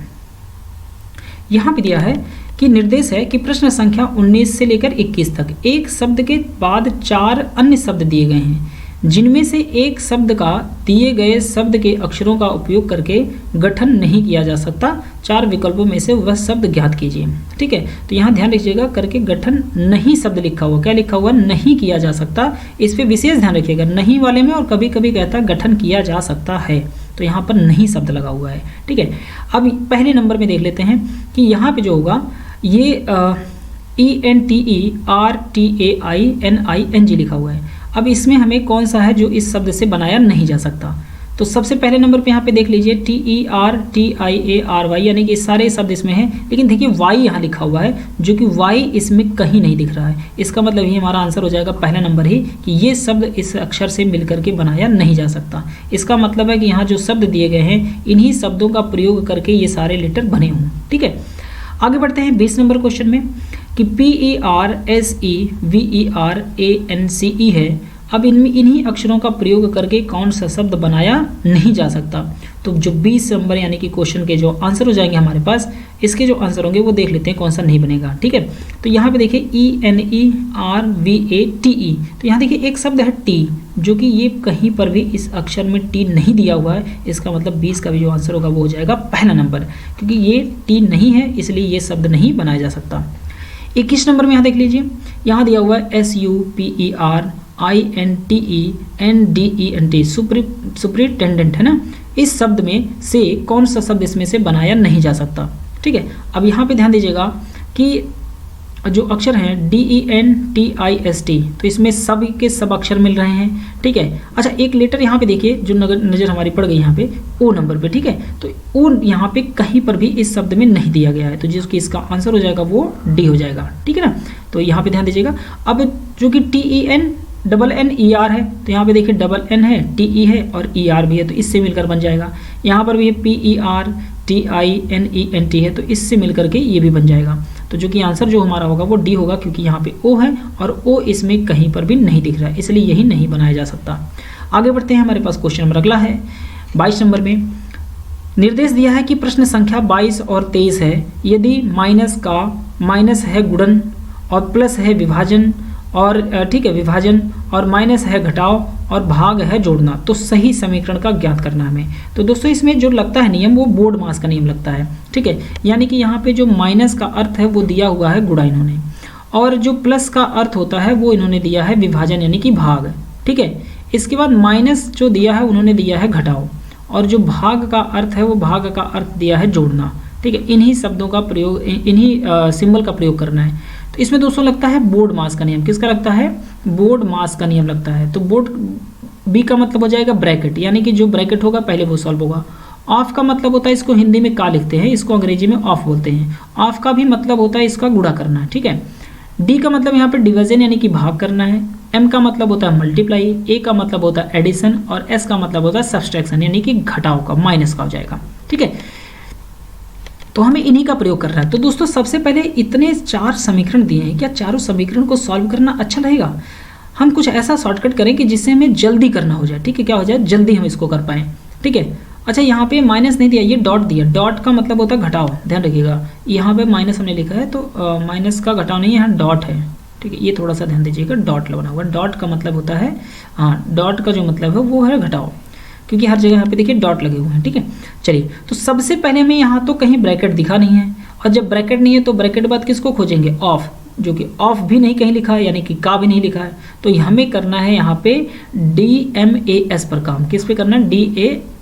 यहाँ पे दिया है कि निर्देश है कि प्रश्न संख्या 19 से लेकर 21 तक एक शब्द के बाद 4 अन्य शब्द दिए गए हैं, जिनमें से एक शब्द का दिए गए शब्द के अक्षरों का उपयोग करके गठन नहीं किया जा सकता। 4 विकल्पों में से वह शब्द ज्ञात कीजिए। ठीक है, तो यहाँ ध्यान रखिएगा, करके गठन नहीं शब्द लिखा हुआ, क्या लिखा हुआ, नहीं किया जा सकता। इस पे विशेष ध्यान रखिएगा, नहीं वाले में, और कभी कभी कहता है गठन किया जा सकता है, तो यहाँ पर नहीं शब्द लगा हुआ है। ठीक है, अब पहले नंबर में देख लेते हैं कि यहाँ पे जो होगा ये ENTERTAINING लिखा हुआ है। अब इसमें हमें कौन सा है जो इस शब्द से बनाया नहीं जा सकता, तो सबसे पहले नंबर पे यहाँ पे देख लीजिए TERTIARY, यानी कि सारे शब्द इसमें हैं, लेकिन देखिए Y यहाँ लिखा हुआ है, जो कि Y इसमें कहीं नहीं दिख रहा है। इसका मतलब ये हमारा आंसर हो जाएगा पहला नंबर ही, कि ये शब्द इस अक्षर से मिलकर के बनाया नहीं जा सकता। इसका मतलब है कि यहाँ जो शब्द दिए गए हैं, इन्हीं शब्दों का प्रयोग करके ये सारे लेटर बने हों। ठीक है, आगे बढ़ते हैं 20 नंबर क्वेश्चन में कि PERSEVERANCE है। अब इनमें इन्हीं अक्षरों का प्रयोग करके कौन सा शब्द बनाया नहीं जा सकता। तो जो 20 नंबर यानी कि क्वेश्चन के जो आंसर हो जाएंगे हमारे पास, इसके जो आंसर होंगे वो देख लेते हैं कौन सा नहीं बनेगा। ठीक है, तो यहाँ पे देखिए ENERVATE, तो यहाँ देखिए एक शब्द है टी, जो कि ये कहीं पर भी इस अक्षर में टी नहीं दिया हुआ है। इसका मतलब 20 का भी जो आंसर होगा वो हो जाएगा पहला नंबर, क्योंकि ये टी नहीं है, इसलिए ये शब्द नहीं बनाया जा सकता। 21 नंबर में यहाँ देख लीजिए, यहाँ दिया हुआ है SUPERINTENDENT, सुपरिटेंडेंट है ना। इस शब्द में से कौन सा शब्द इसमें से बनाया नहीं जा सकता। ठीक है, अब यहाँ पे ध्यान दीजिएगा कि जो अक्षर हैं DENTIST, तो इसमें सब के सब अक्षर मिल रहे हैं। ठीक है, अच्छा एक लेटर यहाँ पे देखिए जो नज़र हमारी पड़ गई यहाँ पे O नंबर पे। ठीक है, तो O यहाँ पे कहीं पर भी इस शब्द में नहीं दिया गया है, तो जिसकी इसका आंसर हो जाएगा वो D हो जाएगा। ठीक है ना, तो यहाँ पे ध्यान दीजिएगा। अब जो कि TENNER है, तो यहाँ पे देखिए NN है, TE है और ER भी है, तो इससे मिलकर बन जाएगा। यहाँ पर भी PERTINENT है, तो इससे मिलकर के ये भी बन जाएगा। तो जो कि आंसर जो हमारा होगा वो D होगा, क्योंकि यहाँ पे O है और O इसमें कहीं पर भी नहीं दिख रहा है, इसलिए यही नहीं बनाया जा सकता। आगे बढ़ते हैं, हमारे पास क्वेश्चन नंबर अगला है 22 नंबर में। निर्देश दिया है कि प्रश्न संख्या 22 और 23 है। यदि माइनस है गुणन और प्लस है विभाजन, और ठीक है विभाजन, और माइनस है घटाव और भाग है जोड़ना, तो सही समीकरण का ज्ञात करना हमें। तो दोस्तों इसमें जो लगता है नियम वो बोर्ड मास का नियम लगता है। ठीक है, यानी कि यहाँ पे जो माइनस का अर्थ है वो दिया हुआ है गुणा इन्होंने, और जो प्लस का अर्थ होता है वो इन्होंने दिया है विभाजन यानी कि भाग। ठीक है, इसके बाद माइनस जो दिया है उन्होंने दिया है घटाव, और जो भाग का अर्थ है वो भाग का अर्थ दिया है जोड़ना। ठीक है, इन्हीं शब्दों का प्रयोग, इन्हीं सिंबल का प्रयोग करना है। तो इसमें दोस्तों लगता है बोर्ड मास का नियम। किसका लगता है? बोर्ड मास का नियम लगता है। तो बोर्ड बी का मतलब हो जाएगा ब्रैकेट, यानी कि जो ब्रैकेट होगा पहले वो सॉल्व होगा। ऑफ का मतलब होता है, इसको हिंदी में का लिखते हैं, इसको अंग्रेजी में ऑफ बोलते हैं। ऑफ का भी मतलब होता है इसका गुणा करना। ठीक है, डी का मतलब यहाँ पे डिवीजन यानी कि भाग करना है। M का मतलब होता है मल्टीप्लाई, A का मतलब होता है एडिशन और S का मतलब होता है सब्सट्रैक्शन, यानी कि घटाव का, माइनस का हो जाएगा। ठीक है, तो हमें इन्हीं का प्रयोग करना है। तो दोस्तों सबसे पहले इतने 4 समीकरण दिए हैं, क्या चारों समीकरण को सॉल्व करना अच्छा रहेगा? हम कुछ ऐसा शॉर्टकट करें कि जिससे हमें जल्दी करना हो जाए। ठीक है, क्या हो जाए, जल्दी हम इसको कर पाएँ। ठीक है, अच्छा यहाँ पे माइनस नहीं दिया, ये डॉट दिया। डॉट का मतलब होता है घटाव, ध्यान रखिएगा। यहाँ पे माइनस हमने लिखा है तो माइनस का घटाव नहीं है, यहाँ डॉट है। ठीक है, ये थोड़ा सा ध्यान दीजिएगा, डॉट बना हुआ। डॉट का मतलब होता है, हाँ, डॉट का जो मतलब है वो है घटाव, क्योंकि हर जगह यहाँ पे देखिए डॉट लगे हुए हैं। ठीक है, चलिए, तो सबसे पहले हमें यहाँ तो कहीं ब्रैकेट दिखा नहीं है, और जब ब्रैकेट नहीं है तो ब्रैकेट बाद किसको खोजेंगे, ऑफ, जो कि ऑफ भी नहीं कहीं लिखा है, यानी कि का भी नहीं लिखा है। तो हमें करना है यहाँ पे DMAS पर काम। किस पे करना है,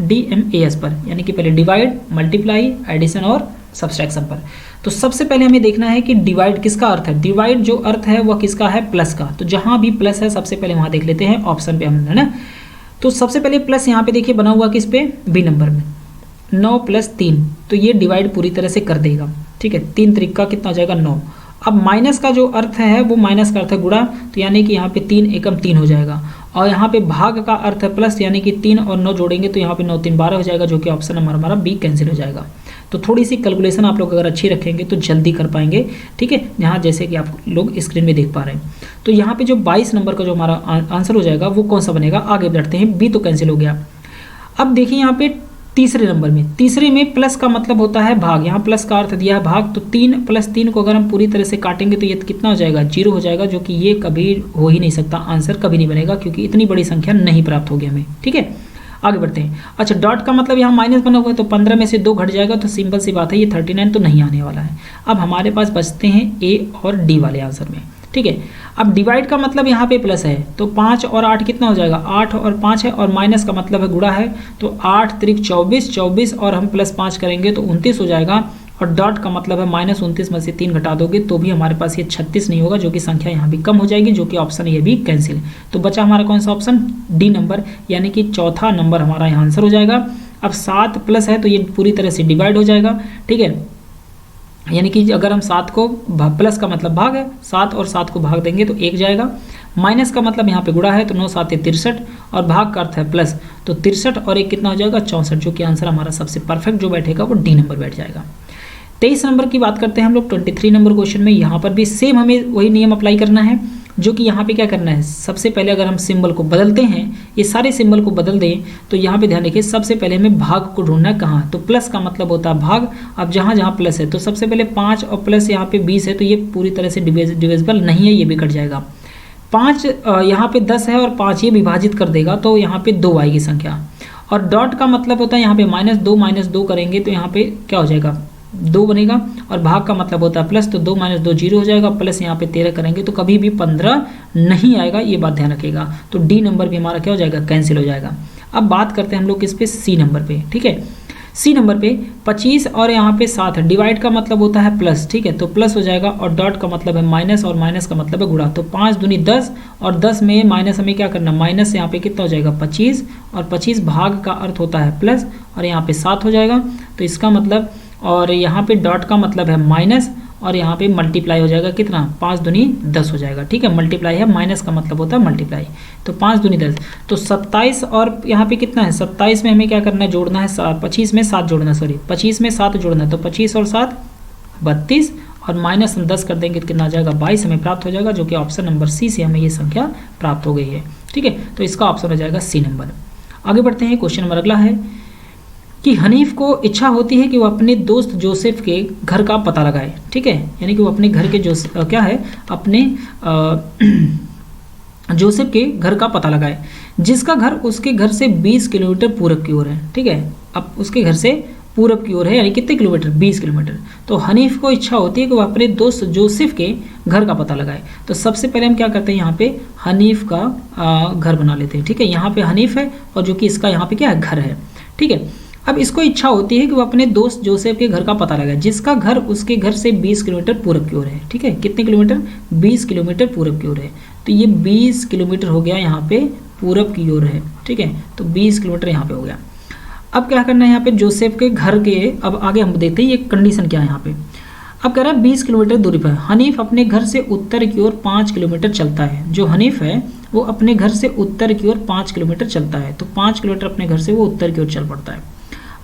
DMAS पर, यानी कि पहले डिवाइड, मल्टीप्लाई, एडिशन और सब्सट्रैक्शन पर। तो सबसे पहले हमें देखना है कि डिवाइड किसका अर्थ है। डिवाइड जो अर्थ है वह किसका है, प्लस का। तो जहां भी प्लस है सबसे पहले वहां देख लेते हैं ऑप्शन पे हम, है ना। तो सबसे पहले प्लस यहाँ पे देखिए बना हुआ किस पे, बी नंबर में, 9 + 3, तो ये डिवाइड पूरी तरह से कर देगा। ठीक है, 3 तरीका कितना हो जाएगा, 9। अब माइनस का जो अर्थ है वो माइनस का अर्थ है गुणा, तो यानी कि यहाँ पे 3 एकम 3 हो जाएगा। और यहाँ पे भाग का अर्थ है प्लस, यानी कि 3 और 9 जोड़ेंगे तो यहाँ पे 9 3 12 हो जाएगा, जो कि ऑप्शन नंबर हमारा बी कैंसिल हो जाएगा। तो थोड़ी सी कैलकुलेशन आप लोग अगर अच्छी रखेंगे तो जल्दी कर पाएंगे। ठीक है, यहाँ जैसे कि आप लोग स्क्रीन में देख पा रहे हैं। तो यहाँ पे जो 22 नंबर का जो हमारा आंसर हो जाएगा वो कौन सा बनेगा, आगे बढ़ते हैं। बी तो कैंसिल हो गया। अब देखिए यहाँ पे तीसरे नंबर में, तीसरे में प्लस का मतलब होता है भाग, यहाँ प्लस का अर्थ दिया है भाग। तो 3 + 3 को अगर हम पूरी तरह से काटेंगे तो ये कितना हो जाएगा, 0 हो जाएगा, जो कि ये कभी हो ही नहीं सकता, आंसर कभी नहीं बनेगा, क्योंकि इतनी बड़ी संख्या नहीं प्राप्त होगी हमें। ठीक है, आगे बढ़ते हैं। अच्छा, डॉट का मतलब यहाँ माइनस बना हुआ है, तो 15 में से 2 घट जाएगा, तो सिंपल सी बात है ये 39 तो नहीं आने वाला है। अब हमारे पास बचते हैं ए और डी वाले आंसर में। ठीक है, अब डिवाइड का मतलब यहाँ पे प्लस है, तो 5 और 8 कितना हो जाएगा, 8 और 5 है, और माइनस का मतलब है गुणा है, तो 8 × 24, 24 और हम +5 करेंगे तो 29 हो जाएगा। और डॉट का मतलब है -29 में से 3 घटा दोगे तो भी हमारे पास ये 36 नहीं होगा, जो कि संख्या यहाँ भी कम हो जाएगी, जो कि ऑप्शन ये भी कैंसिल। तो बचा हमारा कौन सा ऑप्शन, डी नंबर, यानी कि चौथा नंबर हमारा यहाँ आंसर हो जाएगा। अब 7 प्लस है तो ये पूरी तरह से डिवाइड हो जाएगा। ठीक है, यानी कि अगर हम 7 को प्लस का मतलब भाग है, 7 और 7 को भाग देंगे तो 1 जाएगा। माइनस का मतलब यहाँ पे गुणा है, तो 9 × 7 = 63, और भाग का अर्थ है प्लस, तो 63 और 1 कितना हो जाएगा, 64, जो कि आंसर हमारा सबसे परफेक्ट जो बैठेगा वो डी नंबर बैठ जाएगा। 23 नंबर की बात करते हैं हम लोग। 23 नंबर क्वेश्चन में यहाँ पर भी सेम हमें वही नियम अप्लाई करना है, जो कि यहाँ पे क्या करना है, सबसे पहले अगर हम सिंबल को बदलते हैं, ये सारे सिंबल को बदल दें, तो यहाँ पे ध्यान रखिए सबसे पहले हमें भाग को ढूंढना है कहाँ, तो प्लस का मतलब होता है भाग। अब जहाँ जहाँ प्लस है तो सबसे पहले 5 और प्लस यहाँ पे 20 है, तो ये पूरी तरह से डिविजिबल नहीं है, ये भी कट जाएगा। 5 यहाँ पे 10 है और 5 ये विभाजित कर देगा, तो यहाँ पे 2 आएगी संख्या। और डॉट का मतलब होता है यहाँ पे -2 करेंगे तो यहाँ पे क्या हो जाएगा, 2 बनेगा, और भाग का मतलब होता है प्लस, तो 2 - 2 0 हो जाएगा, प्लस यहाँ पे 13 करेंगे तो कभी भी 15 नहीं आएगा, ये बात ध्यान रखिएगा। तो डी नंबर भी हमारा क्या हो जाएगा, कैंसिल हो जाएगा। अब बात करते हैं हम लोग किस पे, सी नंबर पे। ठीक है, सी नंबर पे 25 और यहाँ पे 7 है, डिवाइड का मतलब होता है प्लस। ठीक है, तो प्लस हो जाएगा, और डॉट का मतलब है माइनस, और माइनस का मतलब है गुणा, तो 5 दूनी 10, और 10 में माइनस हमें क्या करना, माइनस यहाँ पे कितना हो जाएगा 25, और 25 भाग का अर्थ होता है प्लस, और यहाँ पे 7 हो जाएगा, तो इसका मतलब, और यहाँ पे डॉट का मतलब है माइनस, और यहाँ पे मल्टीप्लाई हो जाएगा कितना, 5 दूनी 10 हो जाएगा। ठीक है, मल्टीप्लाई है, माइनस का मतलब होता है मल्टीप्लाई, तो 5 दूनी 10, तो 27, और यहाँ पे कितना है 27 में हमें क्या करना है, जोड़ना है 25 में 7 जोड़ना, 25 में 7 जोड़ना है, तो 25 और 7 32, और माइनस हम 10 कर देंगे तो कितना आ जाएगा, 22 हमें प्राप्त हो जाएगा, जो कि ऑप्शन नंबर सी से हमें ये संख्या प्राप्त हो गई है। ठीक है, तो इसका ऑप्शन हो जाएगा सी नंबर। आगे बढ़ते हैं, क्वेश्चन नंबर अगला है कि हनीफ को इच्छा होती है कि वो अपने दोस्त जोसेफ के घर का पता लगाए। ठीक है, यानी कि वो अपने घर के अपने जोसेफ के घर का पता लगाए, जिसका घर उसके घर से 20 किलोमीटर पूरब की ओर है। ठीक है, अब उसके घर से पूरब की ओर है, यानी कितने किलोमीटर, 20 किलोमीटर। तो हनीफ को इच्छा होती है कि वो अपने दोस्त जोसेफ के घर का पता लगाए। तो सबसे पहले हम क्या करते हैं, यहाँ पे हनीफ का घर बना लेते हैं। ठीक है, यहाँ पे हनीफ है, और जो कि इसका यहाँ पे क्या है, घर है। ठीक है, अब इसको इच्छा होती है कि वो अपने दोस्त जोसेफ के घर का पता लगाए, जिसका घर उसके घर से 20 किलोमीटर पूरब की ओर है। ठीक है, कितने किलोमीटर, 20 किलोमीटर पूरब की ओर है, तो ये 20 किलोमीटर हो गया यहाँ पे पूरब की ओर है। ठीक है, तो 20 किलोमीटर यहाँ पे हो गया। अब क्या करना है यहाँ पे, जोसेफ के घर के, अब आगे हम देखते हैं ये कंडीशन क्या है यहाँ पे। अब कह रहा है 20 किलोमीटर दूरी पर हनीफ अपने घर से उत्तर की ओर 5 किलोमीटर चलता है। जो हनीफ है वो अपने घर से उत्तर की ओर 5 किलोमीटर चलता है। तो 5 किलोमीटर अपने घर से वो उत्तर की ओर चल पड़ता है।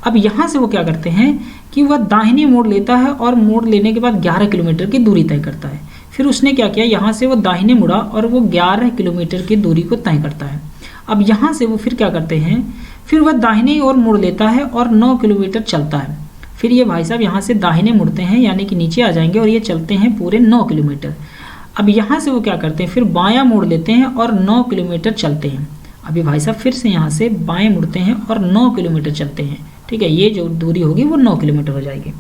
अब यहाँ से वो क्या करते हैं कि वह दाहिने मोड़ लेता है और मोड़ लेने के बाद 11 किलोमीटर की दूरी तय करता है। फिर उसने क्या किया, यहाँ से वो दाहिने मुड़ा और वो 11 किलोमीटर की दूरी को तय करता है। अब यहाँ से वो फिर क्या करते हैं, फिर वह दाहिने ओर मुड़ लेता है और 9 किलोमीटर चलता है। फिर ये भाई साहब यहाँ से दाहिने मुड़ते हैं, यानी कि नीचे आ जाएंगे और ये चलते हैं पूरे 9 किलोमीटर। अब यहाँ से वो क्या करते हैं, फिर बायां मोड़ लेते हैं और 9 किलोमीटर चलते हैं। अभी भाई साहब फिर से यहाँ से बाएं मुड़ते हैं और 9 किलोमीटर चलते हैं। ठीक है, ये जो दूरी होगी वो 9 किलोमीटर हो जाएगी।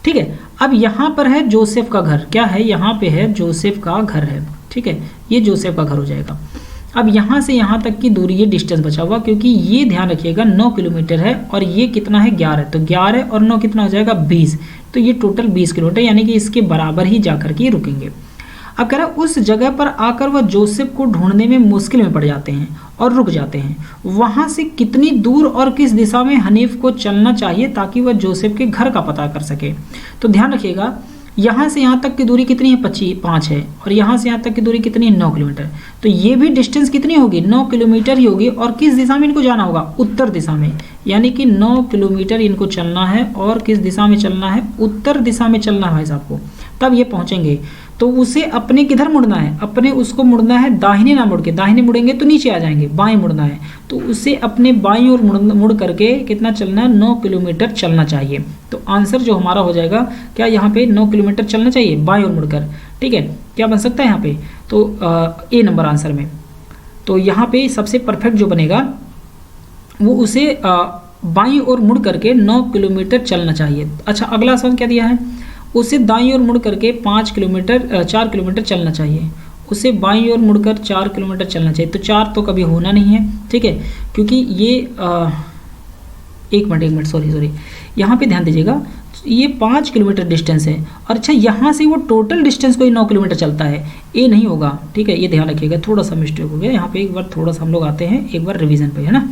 ठीक है, अब यहाँ पर है जोसेफ का घर, क्या है, यहाँ पे है जोसेफ का घर है। ठीक है, ये जोसेफ का घर हो जाएगा। अब यहाँ से यहाँ तक की दूरी, ये डिस्टेंस बचा हुआ, क्योंकि ये ध्यान रखिएगा 9 किलोमीटर है और ये कितना है 11, तो 11 और 9 कितना हो जाएगा 20, तो ये टोटल 20 किलोमीटर, यानी कि इसके बराबर ही जाकर के रुकेंगे। अब कह रहा है उस जगह पर आकर वह जोसेफ को ढूंढने में मुश्किल में पड़ जाते हैं और रुक जाते हैं। वहां से कितनी दूर और किस दिशा में हनीफ को चलना चाहिए ताकि वह जोसेफ के घर का पता कर सके। तो ध्यान रखिएगा, यहाँ से यहाँ तक की दूरी कितनी है 5 है, और यहाँ से यहाँ तक की दूरी कितनी है 9 किलोमीटर। तो ये भी डिस्टेंस कितनी होगी 9 किलोमीटर ही होगी, और किस दिशा में इनको जाना होगा, उत्तर दिशा में, यानी कि 9 किलोमीटर इनको चलना है और किस दिशा में चलना है, उत्तर दिशा में चलना है भाई साहब को, तब ये पहुंचेंगे। तो उसे अपने किधर मुड़ना है, अपने उसको मुड़ना है दाहिने ना मुड़ के, दाहिने मुड़ेंगे तो नीचे आ जाएंगे, बाएं मुड़ना है, तो उसे अपने बाईं ओर मुड़ करके कितना चलना है 9 किलोमीटर चलना चाहिए। तो आंसर जो हमारा हो जाएगा, क्या यहाँ पे 9 किलोमीटर चलना चाहिए बाईं ओर मुड़कर। ठीक है, क्या बन सकता है यहाँ पे, तो ए नंबर आंसर में। तो यहाँ पे सबसे परफेक्ट जो बनेगा वो उसे बाईं ओर मुड़ करके 9 किलोमीटर चलना चाहिए। अच्छा, अगला सवाल क्या दिया है, उसे दाईं ओर मुड़ करके 4 किलोमीटर चलना चाहिए। उसे बाईं ओर मुड़कर 4 किलोमीटर चलना चाहिए। तो 4 तो कभी होना नहीं है, ठीक है, क्योंकि ये एक मिनट सॉरी, यहाँ पे ध्यान दीजिएगा, ये 5 किलोमीटर डिस्टेंस है, और अच्छा यहाँ से वो टोटल डिस्टेंस कोई 9 किलोमीटर चलता है, ये नहीं होगा। ठीक है, ये ध्यान रखिएगा, थोड़ा सा मिस्टेक हो गया यहाँ पे, एक बार थोड़ा सा हम लोग आते हैं एक बार रिवीजन पे, है ना।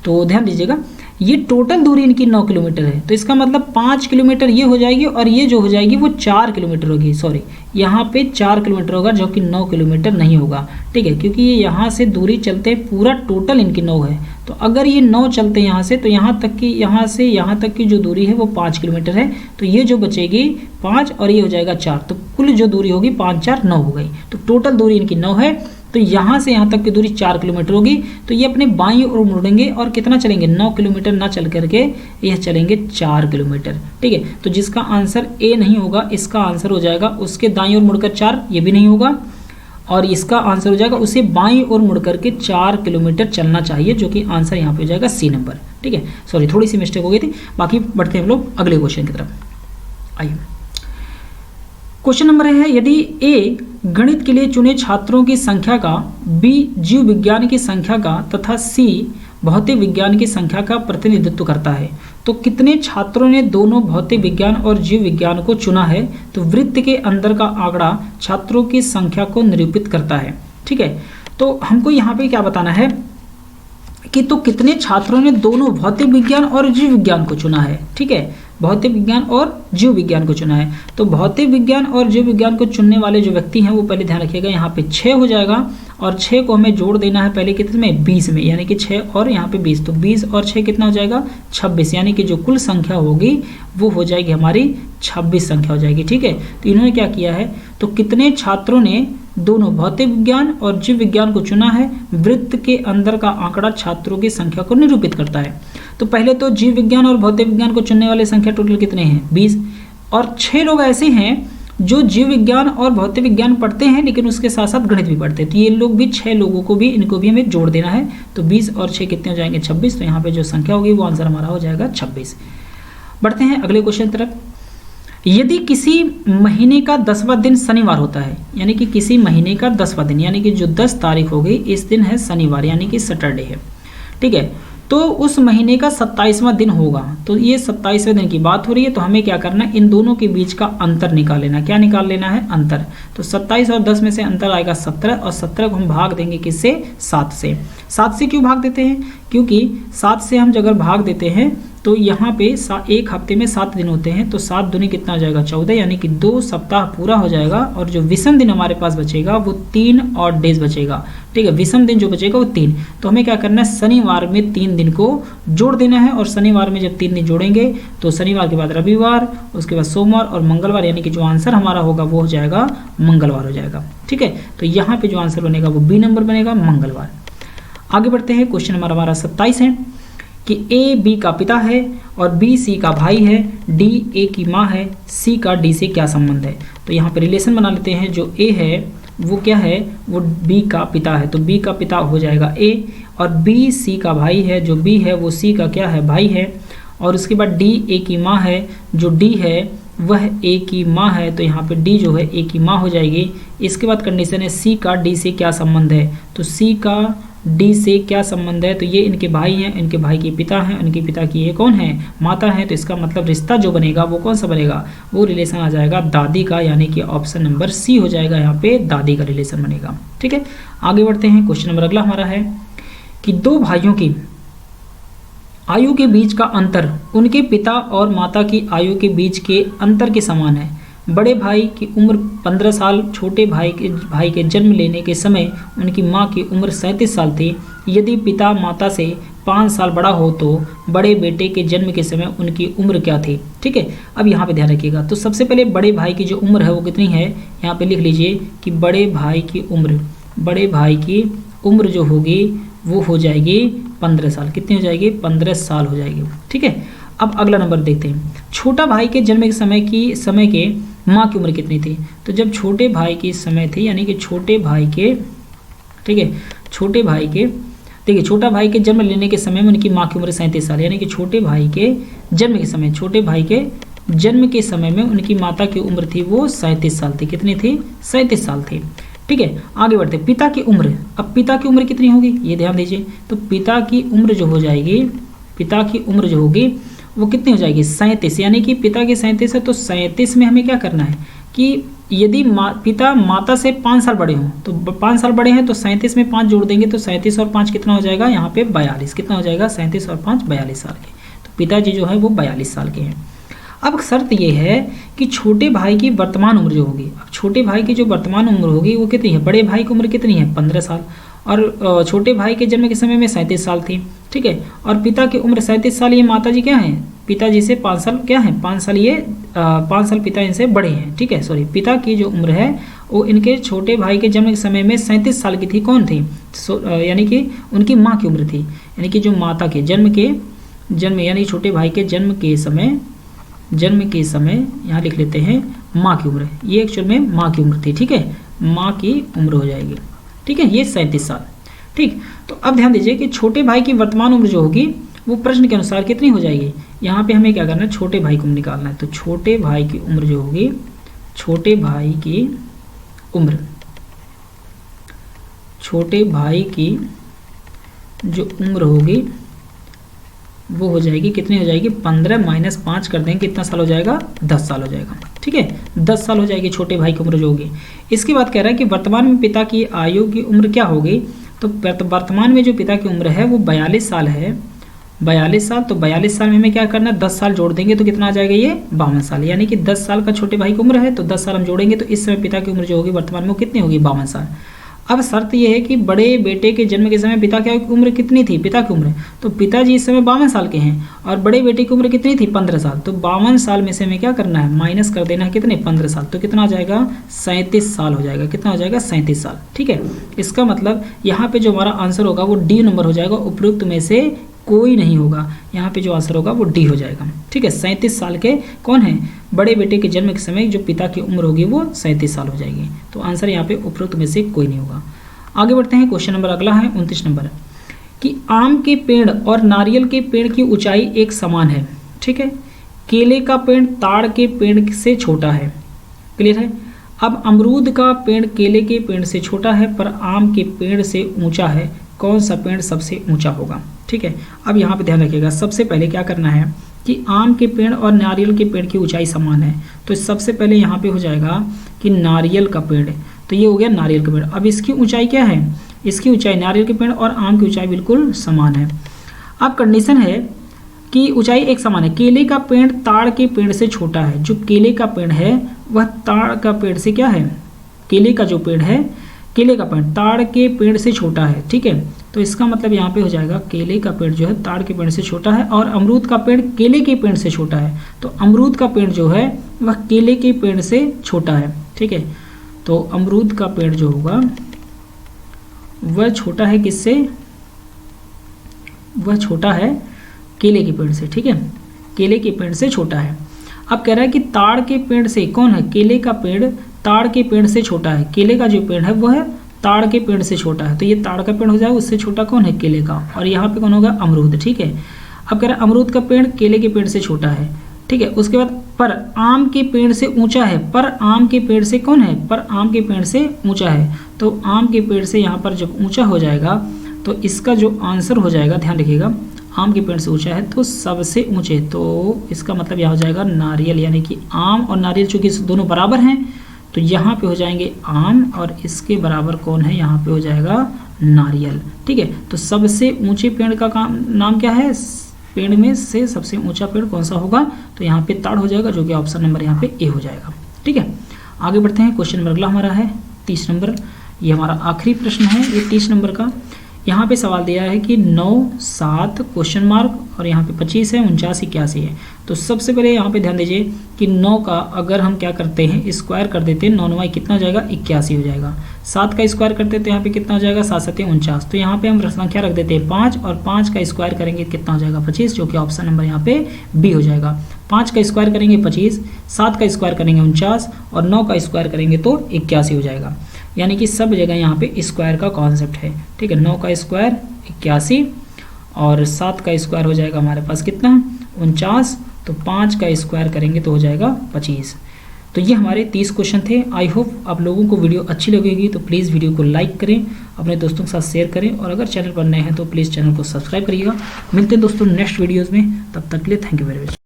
तो ध्यान दीजिएगा, ये टोटल दूरी इनकी 9 किलोमीटर है, तो इसका मतलब 5 किलोमीटर ये हो जाएगी, और ये जो हो जाएगी वो 4 किलोमीटर होगी। सॉरी, यहाँ पे 4 किलोमीटर होगा, जो कि 9 किलोमीटर नहीं होगा। ठीक है, क्योंकि ये यहाँ से दूरी चलते पूरा टोटल इनकी 9 है, तो अगर ये 9 चलते हैं यहाँ से, तो यहाँ से यहाँ तक की जो दूरी है वो 5 किलोमीटर है, तो ये जो बचेगी 5 और ये हो जाएगा 4, तो कुल जो दूरी होगी 5 4 9 हो गई। तो टोटल दूरी इनकी 9 है, तो यहाँ से यहाँ तक की दूरी 4 किलोमीटर होगी, तो ये अपने बाईं ओर मुड़ेंगे और कितना चलेंगे 9 किलोमीटर ना चल करके यह चलेंगे 4 किलोमीटर। ठीक है, तो जिसका आंसर ए नहीं होगा, इसका आंसर हो जाएगा उसके दाईं ओर मुड़कर 4, ये भी नहीं होगा, और इसका आंसर हो जाएगा उसे बाईं ओर मुड़ करके 4 किलोमीटर चलना चाहिए, जो कि आंसर यहाँ पे हो जाएगा सी नंबर। ठीक है, सॉरी थोड़ी सी मिस्टेक हो गई थी। बाकी बढ़ते हैं हम लोग अगले क्वेश्चन की तरफ। आइए, क्वेश्चन नंबर है, यदि ए गणित के लिए चुने छात्रों की संख्या का, बी जीव विज्ञान की संख्या का तथा सी भौतिक विज्ञान की संख्या का प्रतिनिधित्व करता है, तो कितने छात्रों ने दोनों भौतिक विज्ञान और जीव विज्ञान को चुना है, तो वृत्त के अंदर का आंकड़ा छात्रों की संख्या को निरूपित करता है। ठीक है, तो हमको यहाँ पे क्या बताना है कि तो कितने छात्रों ने दोनों भौतिक विज्ञान और जीव विज्ञान को चुना है। ठीक है, भौतिक विज्ञान और जीव विज्ञान को चुना है, तो भौतिक विज्ञान और जीव विज्ञान को चुनने वाले जो व्यक्ति हैं वो पहले ध्यान रखिएगा, यहाँ पे 6 हो जाएगा, और 6 को हमें जोड़ देना है पहले कितने में 20 में, यानी कि 6 और यहाँ पे 20, तो 20 और 6 कितना हो जाएगा 26, यानी कि जो कुल संख्या होगी वो हो जाएगी हमारी 26 संख्या हो जाएगी। ठीक है, तो इन्होंने क्या किया है, तो कितने छात्रों ने दोनों भौतिक विज्ञान और जीव विज्ञान को चुना है, वृत्त के अंदर का आंकड़ा छात्रों की संख्या को निरूपित करता है। तो पहले तो जीव विज्ञान और भौतिक विज्ञान को चुनने वाले संख्या टोटल कितने हैं 20, और 6 लोग ऐसे हैं जो जीव विज्ञान और भौतिक विज्ञान पढ़ते हैं लेकिन उसके साथ साथ गणित भी पढ़ते हैं, तो ये लोग भी 6 लोगों को भी, इनको भी हमें जोड़ देना है, तो 20 और 6 कितने हो जाएंगे 26, तो यहाँ पे जो संख्या होगी वो आंसर हमारा हो जाएगा 26। बढ़ते हैं अगले क्वेश्चन तरफ। यदि किसी महीने का 10वां दिन शनिवार होता है, यानी कि किसी महीने का 10वां दिन, यानी कि जो 10 तारीख हो गई इस दिन है शनिवार, यानी कि सैटरडे है। ठीक है, तो उस महीने का 27वां दिन होगा, तो ये 27वें दिन की बात हो रही है, तो हमें क्या करना है, इन दोनों के बीच का अंतर निकाल लेना। क्या निकाल लेना है, अंतर। तो 27 और 10 में से अंतर आएगा 17, और 17 को हम भाग देंगे किससे, 7 से। 7 से क्यों भाग देते हैं, क्योंकि 7 से हम अगर भाग देते हैं तो यहाँ पे एक हफ्ते में 7 दिन होते हैं, तो 7 दूनी कितना हो जाएगा 14, यानी कि 2 सप्ताह पूरा हो जाएगा। और जो विषम दिन हमारे पास बचेगा वो 3 ऑड डेज बचेगा। ठीक है, विषम दिन जो बचेगा वो 3। तो हमें क्या करना है, शनिवार में 3 दिन को जोड़ देना है। और शनिवार में जब 3 दिन जोड़ेंगे तो शनिवार के बाद रविवार, उसके बाद सोमवार और मंगलवार, यानी कि जो आंसर हमारा होगा वो हो जाएगा मंगलवार हो जाएगा। ठीक है, तो यहाँ पे जो आंसर बनेगा वो बी नंबर बनेगा, मंगलवार। आगे बढ़ते हैं, क्वेश्चन नंबर हमारा 27 है कि ए बी का पिता है और बी सी का भाई है, डी ए की माँ है, सी का डी से क्या संबंध है। तो यहाँ पे रिलेशन बना लेते हैं। जो ए है वो क्या है, वो बी का पिता है, तो बी का पिता हो जाएगा ए। और बी सी का भाई है, जो बी है वो सी का क्या है, भाई है। और उसके बाद डी ए की माँ है, जो डी है वह ए की माँ है, तो यहाँ पे डी जो है ए की माँ हो जाएगी। इसके बाद कंडीशन है सी का डी से क्या संबंध है, तो सी का डी से क्या संबंध है, तो ये इनके भाई हैं, इनके भाई के पिता हैं, इनके पिता की ये कौन है, माता है। तो इसका मतलब रिश्ता जो बनेगा वो कौन सा बनेगा, वो रिलेशन आ जाएगा दादी का, यानी कि ऑप्शन नंबर सी हो जाएगा, यहाँ पे दादी का रिलेशन बनेगा। ठीक है, आगे बढ़ते हैं। क्वेश्चन नंबर अगला हमारा है कि 2 भाइयों की आयु के बीच का अंतर उनके पिता और माता की आयु के बीच के अंतर के समान है। बड़े भाई की उम्र 15 साल, छोटे भाई के जन्म लेने के समय उनकी मां की उम्र 37 साल थी। यदि पिता माता से 5 साल बड़ा हो तो बड़े बेटे के जन्म के समय उनकी उम्र क्या थी। ठीक है, अब यहाँ पे ध्यान रखिएगा। तो सबसे पहले बड़े भाई की जो उम्र है वो कितनी है, यहाँ पे लिख लीजिए कि बड़े भाई की उम्र जो होगी वो हो जाएगी 15 साल। कितनी हो जाएगी, 15 साल हो जाएगी। ठीक है, अब अगला नंबर देखते हैं। छोटा भाई के जन्म के समय के माँ की उम्र कितनी थी। तो जब छोटे भाई की समय थी, यानी कि छोटे भाई के, ठीक है, छोटा भाई के जन्म लेने के समय में उनकी माँ की उम्र 37 साल, यानी कि छोटे भाई के जन्म के समय में उनकी माता की उम्र थी वो 37 साल थी। कितनी थी, 37 साल थी। ठीक है, आगे बढ़ते। पिता की उम्र, अब पिता की उम्र कितनी होगी ये ध्यान दीजिए। तो पिता की उम्र जो होगी वो कितनी हो जाएगी, 37, यानी कि पिता की 37 है। तो 37 में हमें क्या करना है कि यदि पिता माता से 5 साल बड़े हों, तो 5 साल बड़े हैं तो 37 में 5 जोड़ देंगे तो 37 और 5 कितना हो जाएगा, यहाँ पे 42। कितना हो जाएगा, 37 और 5 42 साल के। तो पिताजी जो है वो 42 साल के हैं। अब शर्त ये है कि छोटे भाई की वर्तमान उम्र जो होगी, अब छोटे भाई की जो वर्तमान उम्र होगी वो कितनी है, बड़े भाई की उम्र कितनी है 15 साल, और छोटे भाई के जन्म के समय में 37 साल थी। ठीक है, और पिता की उम्र 37 साल, ये माताजी क्या है, पिताजी से 5 साल क्या है, 5 साल ये 5 साल पिता इनसे बड़े हैं। ठीक है, सॉरी, पिता की जो उम्र है वो इनके छोटे भाई के जन्म के समय में 37 साल की थी। कौन थी, यानी कि उनकी माँ की उम्र थी, यानी कि जो माता के जन्म यानी छोटे भाई के जन्म के समय यहाँ लिख लेते हैं माँ की उम्र, ये एक्चुअल में माँ की उम्र थी। ठीक है, माँ की उम्र हो जाएगी। ठीक है, ये 37 साल। ठीक, तो अब ध्यान दीजिए कि छोटे भाई की वर्तमान उम्र जो होगी वो प्रश्न के अनुसार कितनी हो जाएगी। यहाँ पे हमें क्या करना है, छोटे भाई को निकालना है। तो छोटे भाई की उम्र जो होगी, छोटे भाई की जो उम्र होगी वो हो जाएगी, कितनी हो जाएगी, 15 - 5 कर देंगे, कितना साल हो जाएगा, 10 साल हो जाएगा। ठीक है, 10 साल हो जाएगी छोटे भाई की उम्र जो होगी। इसके बाद कह रहा है कि वर्तमान में पिता की आयु की उम्र क्या होगी। तो वर्तमान में जो पिता की उम्र है वो 42 साल है, 42 साल। तो 42 साल में हमें क्या करना है, 10 साल जोड़ देंगे तो कितना आ जाएगा, ये 52 साल, यानी कि 10 साल का छोटे भाई की उम्र है तो 10 साल हम जोड़ेंगे तो इस समय पिता की उम्र जो होगी वर्तमान में वो कितनी होगी, 52 साल। अब शर्त यह है कि बड़े बेटे के जन्म के समय पिता की उम्र कितनी थी, पिता की उम्र, तो पिताजी इस समय 52 साल के हैं और बड़े बेटे की उम्र कितनी थी, 15 साल। तो 52 साल में से हमें क्या करना है, माइनस कर देना है, कितने, 15 साल। तो कितना आ जाएगा, 37 साल हो जाएगा। कितना हो जाएगा, 37 साल। ठीक है, इसका मतलब यहाँ पे जो हमारा आंसर होगा वो डी नंबर हो जाएगा, उपरोक्त में से कोई नहीं होगा। यहाँ पे जो आंसर होगा वो डी हो जाएगा। ठीक है, 37 साल के कौन है, बड़े बेटे के जन्म के समय जो पिता की उम्र होगी वो 37 साल हो जाएगी। तो आंसर यहाँ पे उपरोक्त में से कोई नहीं होगा। आगे बढ़ते हैं, क्वेश्चन नंबर अगला है 29 नंबर कि आम के पेड़ और नारियल के पेड़ की ऊंचाई एक समान है। ठीक है, केले का पेड़ ताड़ के पेड़ से छोटा है। क्लियर है। अब अमरूद का पेड़ केले के पेड़ से छोटा है पर आम के पेड़ से ऊंचा है, कौन सा पेड़ सबसे ऊंचा होगा। ठीक है, अब यहाँ पे ध्यान रखिएगा, सबसे पहले क्या करना है कि आम के पेड़ और नारियल के पेड़ की ऊंचाई समान है। तो सबसे पहले यहाँ पे हो जाएगा कि नारियल का पेड़, तो ये हो गया नारियल का पेड़। अब इसकी ऊंचाई क्या है, इसकी ऊंचाई नारियल के पेड़ और आम की ऊंचाई बिल्कुल समान है। अब कंडीशन है की ऊंचाई एक समान है। केले का पेड़ ताड़ के पेड़ से छोटा है। जो केले का पेड़ है वह ताड़ का पेड़ से क्या है, केले का जो पेड़ है, केले का पेड़ ताड़ के पेड़ से छोटा है। ठीक है, तो इसका मतलब यहाँ पे हो जाएगा केले का पेड़ जो है ताड़ के पेड़ से छोटा है और अमरूद का पेड़ केले के पेड़ से छोटा है। तो अमरूद का पेड़ जो है वह केले के पेड़ से छोटा है। ठीक है, तो अमरूद का पेड़ जो होगा वह छोटा है किससे, वह छोटा है केले के पेड़ से। ठीक है, केले के पेड़ से छोटा है। अब कह रहा है कि ताड़ के पेड़ से कौन है, केले का पेड़ ताड़ के पेड़ से छोटा है। केले का जो पेड़ है वह ताड़ के पेड़ से छोटा है, तो ये ताड़ का पेड़ हो जाएगा, उससे छोटा कौन है, केले का। और यहाँ पे कौन होगा, अमरूद। ठीक है, अब कह रहा है अमरूद का पेड़ केले के पेड़ से छोटा है। ठीक है, उसके बाद पर आम के पेड़ से ऊंचा है। पर आम के पेड़ से कौन है, पर आम के पेड़ से ऊंचा है। तो आम के पेड़ से यहाँ पर जब ऊंचा हो जाएगा तो इसका जो आंसर हो जाएगा, ध्यान रखिएगा, आम के पेड़ से ऊंचा है तो सबसे ऊंचे, तो इसका मतलब यहाँ हो जाएगा नारियल। यानी कि आम और नारियल चूंकि दोनों बराबर हैं तो यहाँ पे हो जाएंगे आम और इसके बराबर कौन है, यहाँ पे हो जाएगा नारियल। ठीक है, तो सबसे ऊंचे पेड़ का नाम क्या है, पेड़ में से सबसे ऊंचा पेड़ कौन सा होगा, तो यहाँ पे ताड़ हो जाएगा, जो कि ऑप्शन नंबर यहाँ पे ए हो जाएगा। ठीक है, आगे बढ़ते हैं। क्वेश्चन नंबर अगला हमारा है 30 नंबर। ये हमारा आखिरी प्रश्न है, ये 30 नंबर का। यहाँ पे सवाल दिया है कि 9, 7 क्वेश्चन मार्क और यहाँ पे 25 है, 49, 81 है। तो सबसे पहले यहाँ पे ध्यान दीजिए कि 9 का अगर हम क्या करते हैं, स्क्वायर कर देते हैं, 9 9 कितना हो जाएगा, 81 हो जाएगा। 7 का स्क्वायर करते हैं तो यहाँ पे कितना हो जाएगा, 7 7 49। तो यहाँ पे हम संख्या रख देते हैं 5 और 5 का स्क्वायर करेंगे कितना हो जाएगा, 25, जो कि ऑप्शन नंबर यहाँ पे बी हो जाएगा। 5 का स्क्वायर करेंगे 25, 7 का स्क्वायर करेंगे 49 और 9 का स्क्वायर करेंगे तो 81 हो जाएगा। यानी कि सब जगह यहाँ पे स्क्वायर का कॉन्सेप्ट है। ठीक है, 9 का स्क्वायर 81 और 7 का स्क्वायर हो जाएगा हमारे पास कितना, 49। तो 5 का स्क्वायर करेंगे तो हो जाएगा 25। तो ये हमारे 30 क्वेश्चन थे। आई होप आप लोगों को वीडियो अच्छी लगेगी, तो प्लीज़ वीडियो को लाइक करें, अपने दोस्तों के साथ शेयर करें और अगर चैनल पर नए हैं तो प्लीज़ चैनल को सब्सक्राइब करिएगा। मिलते हैं दोस्तों नेक्स्ट वीडियोज़ में, तब तक के लिए थैंक यू वेरी मच।